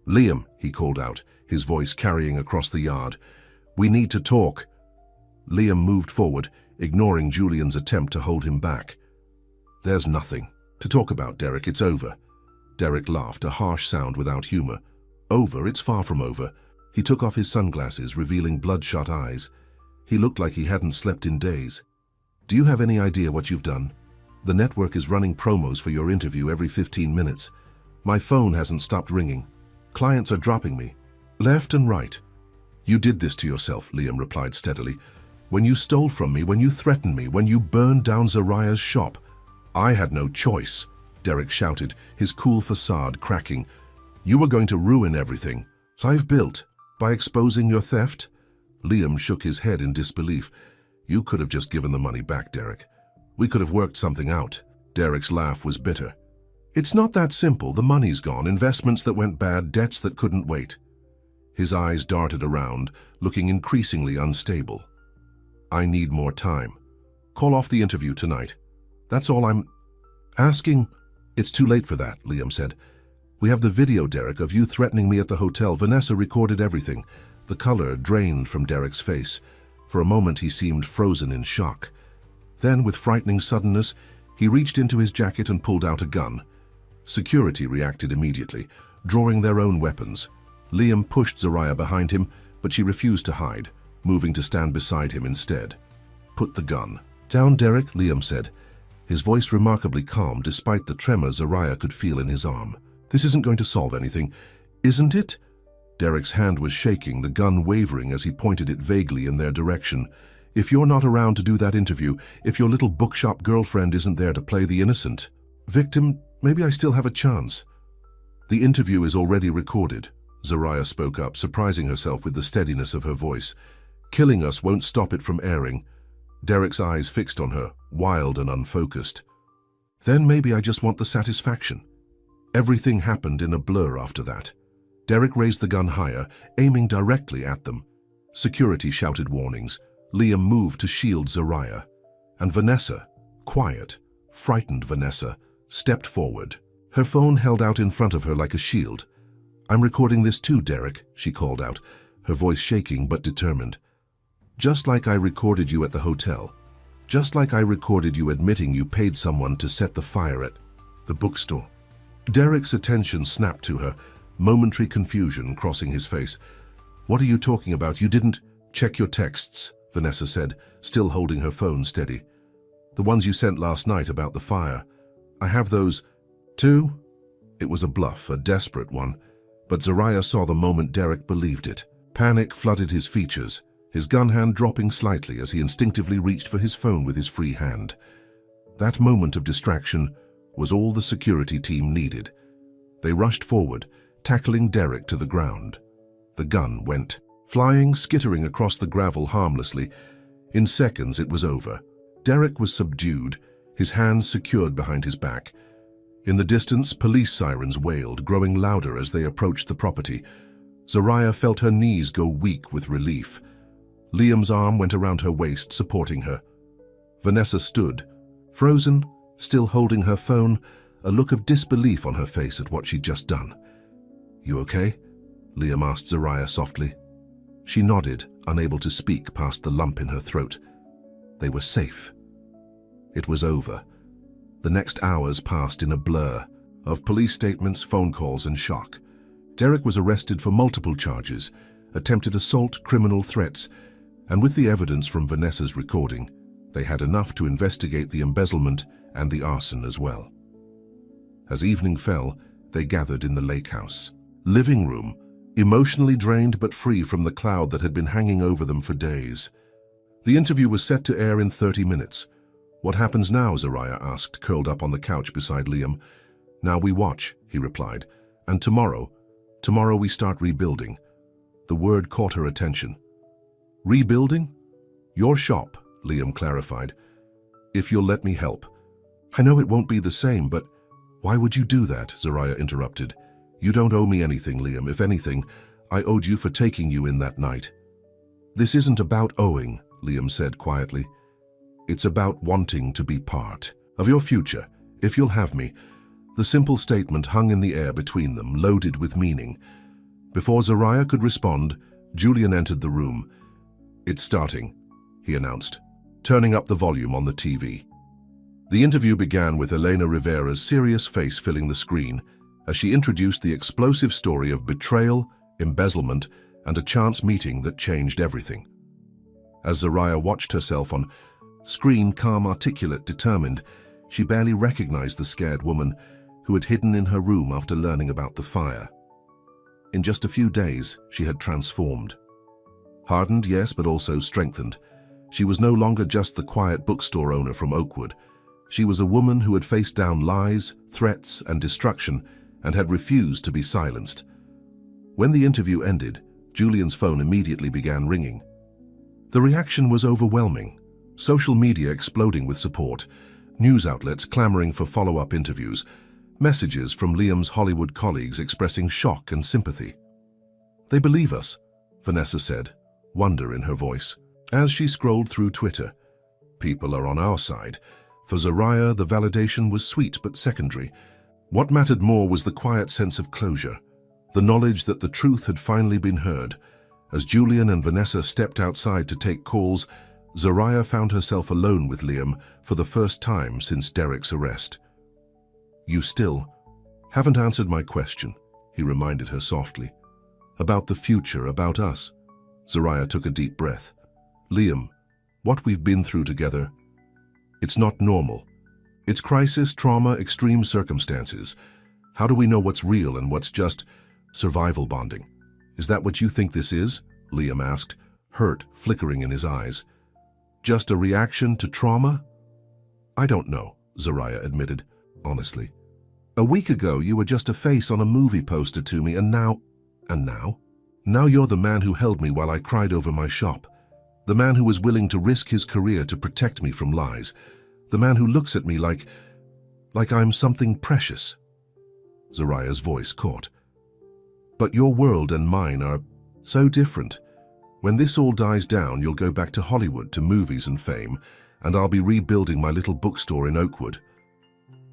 "Liam," he called out, his voice carrying across the yard. "We need to talk." Liam moved forward, ignoring Julian's attempt to hold him back. "There's nothing to talk about, Derek. It's over." Derek laughed, a harsh sound without humor. "Over? It's far from over." He took off his sunglasses, revealing bloodshot eyes. He looked like he hadn't slept in days. "Do you have any idea what you've done? The network is running promos for your interview every 15 minutes. My phone hasn't stopped ringing. Clients are dropping me, left and right." "You did this to yourself," Liam replied steadily. "When you stole from me, when you threatened me, when you burned down Zariah's shop." "I had no choice," Derek shouted, his cool facade cracking. "You were going to ruin everything I've built by exposing your theft." Liam shook his head in disbelief. "You could have just given the money back, Derek. We could have worked something out." Derek's laugh was bitter. "It's not that simple. The money's gone, investments that went bad, debts that couldn't wait." His eyes darted around, looking increasingly unstable. "I need more time. Call off the interview tonight. That's all I'm asking." "It's too late for that," Liam said. "We have the video, Derek, of you threatening me at the hotel. Vanessa recorded everything." The color drained from Derek's face. For a moment he seemed frozen in shock. Then, with frightening suddenness, he reached into his jacket and pulled out a gun. Security reacted immediately, drawing their own weapons. Liam pushed Zariah behind him, but she refused to hide, moving to stand beside him instead. "Put the gun down, Derek," Liam said, his voice remarkably calm despite the tremor Zariah could feel in his arm. "This isn't going to solve anything, isn't it?" Derek's hand was shaking, the gun wavering as he pointed it vaguely in their direction. "If you're not around to do that interview, if your little bookshop girlfriend isn't there to play the innocent victim, maybe I still have a chance." "The interview is already recorded," Zariah spoke up, surprising herself with the steadiness of her voice. "Killing us won't stop it from airing." Derek's eyes fixed on her, wild and unfocused. "Then maybe I just want the satisfaction." Everything happened in a blur after that. Derek raised the gun higher, aiming directly at them. Security shouted warnings. Liam moved to shield Zariah. And Vanessa, quiet, frightened Vanessa, stepped forward. Her phone held out in front of her like a shield. "I'm recording this too, Derek," she called out, her voice shaking but determined. "Just like I recorded you at the hotel. Just like I recorded you admitting you paid someone to set the fire at the bookstore." Derek's attention snapped to her, momentary confusion crossing his face. "What are you talking about? You didn't check your texts," Vanessa said, still holding her phone steady. "The ones you sent last night about the fire. I have those too." It was a bluff, a desperate one, but Zariah saw the moment Derek believed it. Panic flooded his features, his gun hand dropping slightly as he instinctively reached for his phone with his free hand. That moment of distraction was all the security team needed. They rushed forward, tackling Derek to the ground. The gun went flying, skittering across the gravel harmlessly. In seconds it was over. Derek was subdued, his hands secured behind his back. In the distance, police sirens wailed, growing louder as they approached the property. Zariah felt her knees go weak with relief. Liam's arm went around her waist, supporting her. Vanessa stood, frozen, still holding her phone, a look of disbelief on her face at what she'd just done. "You okay?" Liam asked Zariah softly. She nodded, unable to speak past the lump in her throat. They were safe. It was over. The next hours passed in a blur of police statements, phone calls, and shock. Derek was arrested for multiple charges, attempted assault, criminal threats, and with the evidence from Vanessa's recording, they had enough to investigate the embezzlement and the arson as well. As evening fell, they gathered in the lake house. Living room, emotionally drained but free from the cloud that had been hanging over them for days. The interview was set to air in 30 minutes. "What happens now?" Zariah asked, curled up on the couch beside Liam. "Now we watch," he replied. "And tomorrow we start rebuilding." The word caught her attention. "Rebuilding?" "Your shop," Liam clarified. "If you'll let me help." "I know it won't be the same, but..." "Why would you do that?" Zariah interrupted. "You don't owe me anything, Liam. If anything, I owed you for taking you in that night." "This isn't about owing," Liam said quietly. "It's about wanting to be part of your future, if you'll have me." The simple statement hung in the air between them, loaded with meaning. Before Zariah could respond, Julian entered the room. "It's starting," he announced, turning up the volume on the TV. The interview began with Elena Rivera's serious face filling the screen as she introduced the explosive story of betrayal, embezzlement, and a chance meeting that changed everything. As Zariah watched herself on screen, calm, articulate, determined, she barely recognized the scared woman who had hidden in her room after learning about the fire. In just a few days, she had transformed. Hardened, yes, but also strengthened. She was no longer just the quiet bookstore owner from Oakwood. She was a woman who had faced down lies, threats, and destruction, and had refused to be silenced. When the interview ended, Julian's phone immediately began ringing. The reaction was overwhelming. Social media exploding with support, news outlets clamoring for follow-up interviews, messages from Liam's Hollywood colleagues expressing shock and sympathy. "They believe us," Vanessa said, wonder in her voice. As she scrolled through Twitter, "People are on our side." For Zariah, the validation was sweet but secondary. What mattered more was the quiet sense of closure, the knowledge that the truth had finally been heard. As Julian and Vanessa stepped outside to take calls, Zariah found herself alone with Liam for the first time since Derek's arrest. "You still haven't answered my question," he reminded her softly. "About the future, about us." Zariah took a deep breath. "Liam, what we've been through together, it's not normal. It's crisis, trauma, extreme circumstances. How do we know what's real and what's just survival bonding? Is that what you think this is?" Liam asked, hurt flickering in his eyes. "Just a reaction to trauma?" "I don't know," Zariah admitted, honestly. "A week ago, you were just a face on a movie poster to me, and now? Now you're the man who held me while I cried over my shop. The man who was willing to risk his career to protect me from lies. The man who looks at me like I'm something precious." Zariah's voice caught. "But your world and mine are so different. When this all dies down, you'll go back to Hollywood, to movies and fame, and I'll be rebuilding my little bookstore in Oakwood."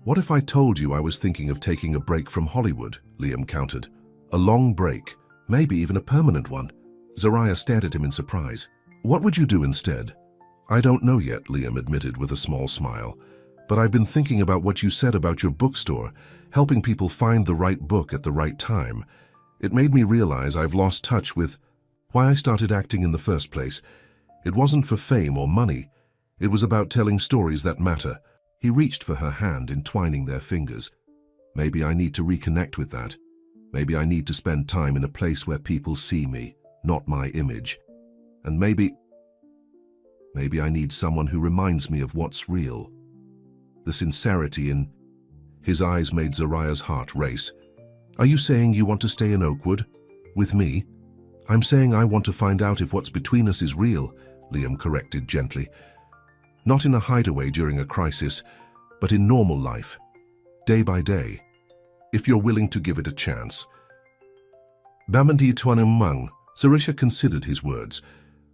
"What if I told you I was thinking of taking a break from Hollywood?" Liam countered. "A long break, maybe even a permanent one." Zariah stared at him in surprise. "What would you do instead?" "I don't know yet," Liam admitted with a small smile. "But I've been thinking about what you said about your bookstore, helping people find the right book at the right time. It made me realize I've lost touch with why I started acting in the first place. It wasn't for fame or money. It was about telling stories that matter." He reached for her hand, entwining their fingers. "Maybe I need to reconnect with that. Maybe I need to spend time in a place where people see me, not my image. And maybe I need someone who reminds me of what's real." The sincerity in his eyes made Zariah's heart race. "Are you saying you want to stay in Oakwood? With me?" "I'm saying I want to find out if what's between us is real," Liam corrected gently. "Not in a hideaway during a crisis, but in normal life, day by day, if you're willing to give it a chance." Bamandi Tuanumang, Sarisha considered his words.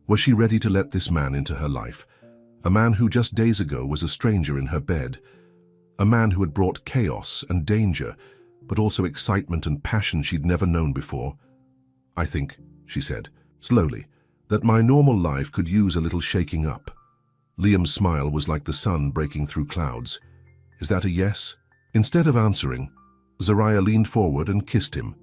Was she ready to let this man into her life? A man who just days ago was a stranger in her bed. A man who had brought chaos and danger, but also excitement and passion she'd never known before. "I think," she said, slowly, "that my normal life could use a little shaking up." Liam's smile was like the sun breaking through clouds. "Is that a yes?" Instead of answering, Zariah leaned forward and kissed him.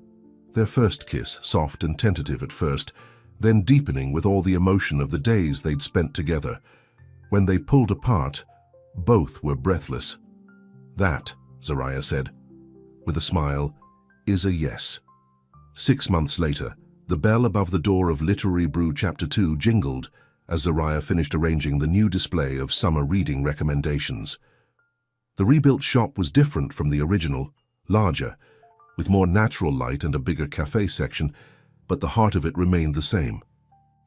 Their first kiss, soft and tentative at first, then deepening with all the emotion of the days they'd spent together. When they pulled apart, both were breathless. "That," Zariah said, with a smile, "is a yes." 6 months later, the bell above the door of Literary Brew Chapter 2 jingled as Zariah finished arranging the new display of summer reading recommendations. The rebuilt shop was different from the original, larger, with more natural light and a bigger cafe section, but the heart of it remained the same.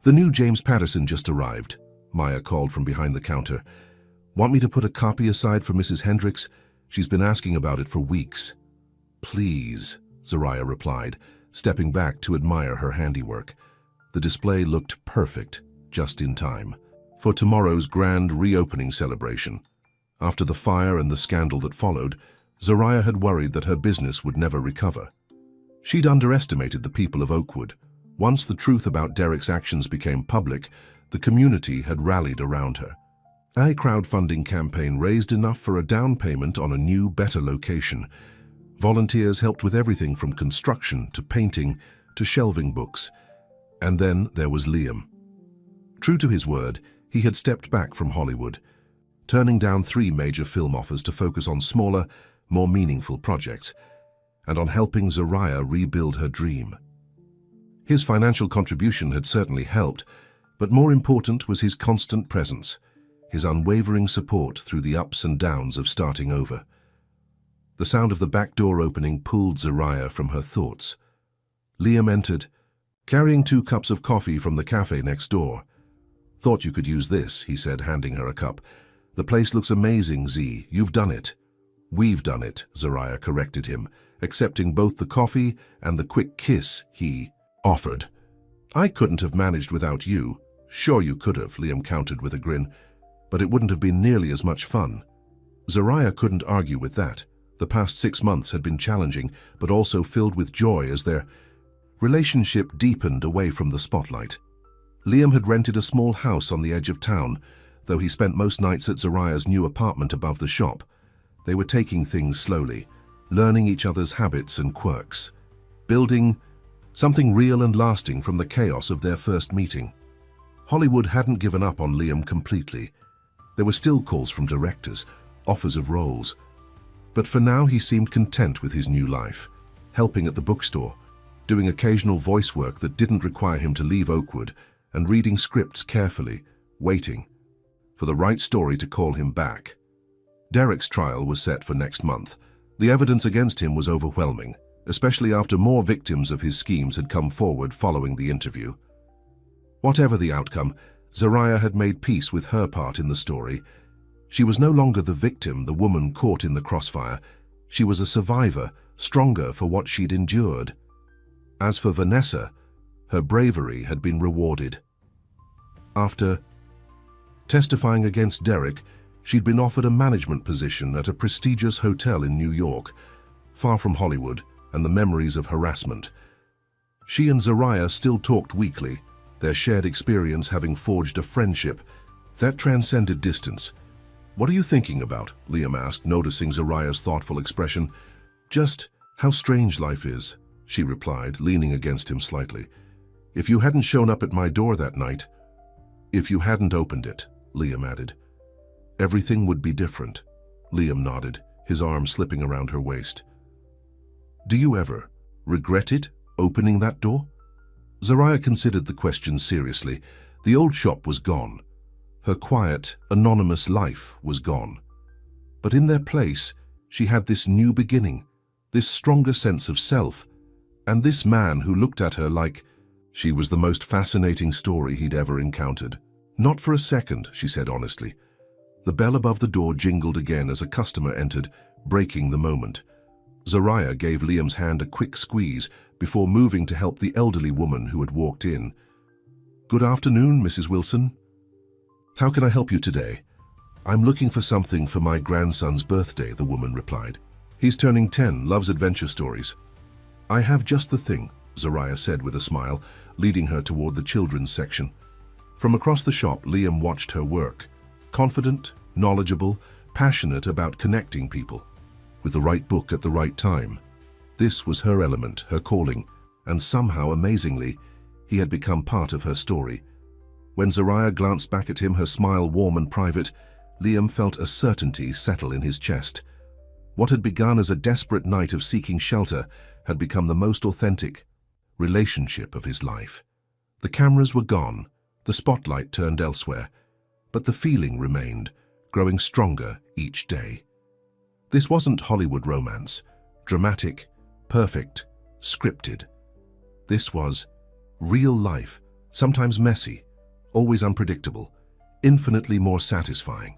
"The new James Patterson just arrived," Maya called from behind the counter. "Want me to put a copy aside for Mrs. Hendricks? She's been asking about it for weeks." "Please," Zariah replied, stepping back to admire her handiwork. The display looked perfect, just in time for tomorrow's grand reopening celebration. After the fire and the scandal that followed, Zariah had worried that her business would never recover. She'd underestimated the people of Oakwood. Once the truth about Derek's actions became public, the community had rallied around her. A crowdfunding campaign raised enough for a down payment on a new, better location. Volunteers helped with everything from construction to painting to shelving books. And then there was Liam. True to his word, he had stepped back from Hollywood, turning down 3 major film offers to focus on smaller, more meaningful projects, and on helping Zariah rebuild her dream. His financial contribution had certainly helped, but more important was his constant presence, his unwavering support through the ups and downs of starting over. The sound of the back door opening pulled Zariah from her thoughts. Liam entered, carrying 2 cups of coffee from the cafe next door. "Thought you could use this," he said, handing her a cup. "The place looks amazing, Z. You've done it." "We've done it," Zariah corrected him, accepting both the coffee and the quick kiss he offered. "I couldn't have managed without you." "Sure you could have," Liam countered with a grin, "but it wouldn't have been nearly as much fun." Zariah couldn't argue with that. The past 6 months had been challenging, but also filled with joy as their relationship deepened away from the spotlight. Liam had rented a small house on the edge of town, though he spent most nights at Zariah's new apartment above the shop. They were taking things slowly, learning each other's habits and quirks, building something real and lasting from the chaos of their first meeting. Hollywood hadn't given up on Liam completely. There were still calls from directors, offers of roles. But for now he seemed content with his new life, helping at the bookstore, doing occasional voice work that didn't require him to leave Oakwood, and reading scripts carefully, waiting for the right story to call him back. Derek's trial was set for next month. The evidence against him was overwhelming, especially after more victims of his schemes had come forward following the interview. Whatever the outcome, Zariah had made peace with her part in the story. She was no longer the victim, the woman caught in the crossfire. She was a survivor, stronger for what she'd endured. As for Vanessa, her bravery had been rewarded. After testifying against Derek, she'd been offered a management position at a prestigious hotel in New York, far from Hollywood and the memories of harassment. She and Zariah still talked weekly, their shared experience having forged a friendship that transcended distance. "What are you thinking about?" Liam asked, noticing Zariah's thoughtful expression. "Just how strange life is," she replied, leaning against him slightly. "If you hadn't shown up at my door that night, if you hadn't opened it," Liam added, "everything would be different." Liam nodded, his arm slipping around her waist. "Do you ever regret it, opening that door?" Zariah considered the question seriously. The old shop was gone. Her quiet, anonymous life was gone. But in their place, she had this new beginning, this stronger sense of self, and this man who looked at her like she was the most fascinating story he'd ever encountered. "Not for a second," she said honestly. The bell above the door jingled again as a customer entered, breaking the moment. Zariah gave Liam's hand a quick squeeze before moving to help the elderly woman who had walked in. "Good afternoon, Mrs. Wilson. How can I help you today?" "I'm looking for something for my grandson's birthday," the woman replied. "He's turning 10, loves adventure stories." "I have just the thing," Zariah said with a smile, leading her toward the children's section. From across the shop, Liam watched her work. Confident, knowledgeable, passionate about connecting people, with the right book at the right time. This was her element, her calling, and somehow, amazingly, he had become part of her story. When Zariah glanced back at him, her smile warm and private, Liam felt a certainty settle in his chest. What had begun as a desperate night of seeking shelter had become the most authentic relationship of his life. The cameras were gone, the spotlight turned elsewhere, but the feeling remained, growing stronger each day. This wasn't Hollywood romance, dramatic, perfect, scripted. This was real life, sometimes messy, always unpredictable, infinitely more satisfying.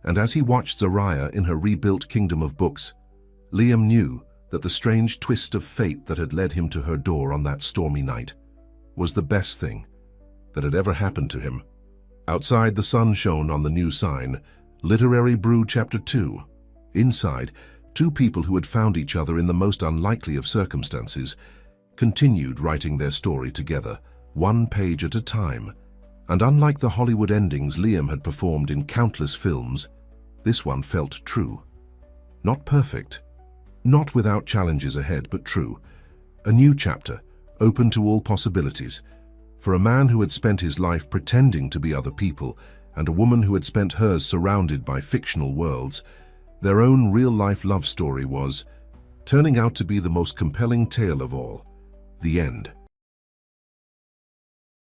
And as he watched Zariah in her rebuilt kingdom of books, Liam knew that the strange twist of fate that had led him to her door on that stormy night was the best thing that had ever happened to him. Outside, the sun shone on the new sign, Literary Brew Chapter 2. Inside, two people who had found each other in the most unlikely of circumstances continued writing their story together, one page at a time. And unlike the Hollywood endings Liam had performed in countless films, this one felt true. Not perfect, not without challenges ahead, but true. A new chapter, open to all possibilities. For a man who had spent his life pretending to be other people, and a woman who had spent hers surrounded by fictional worlds, their own real-life love story was turning out to be the most compelling tale of all. The end.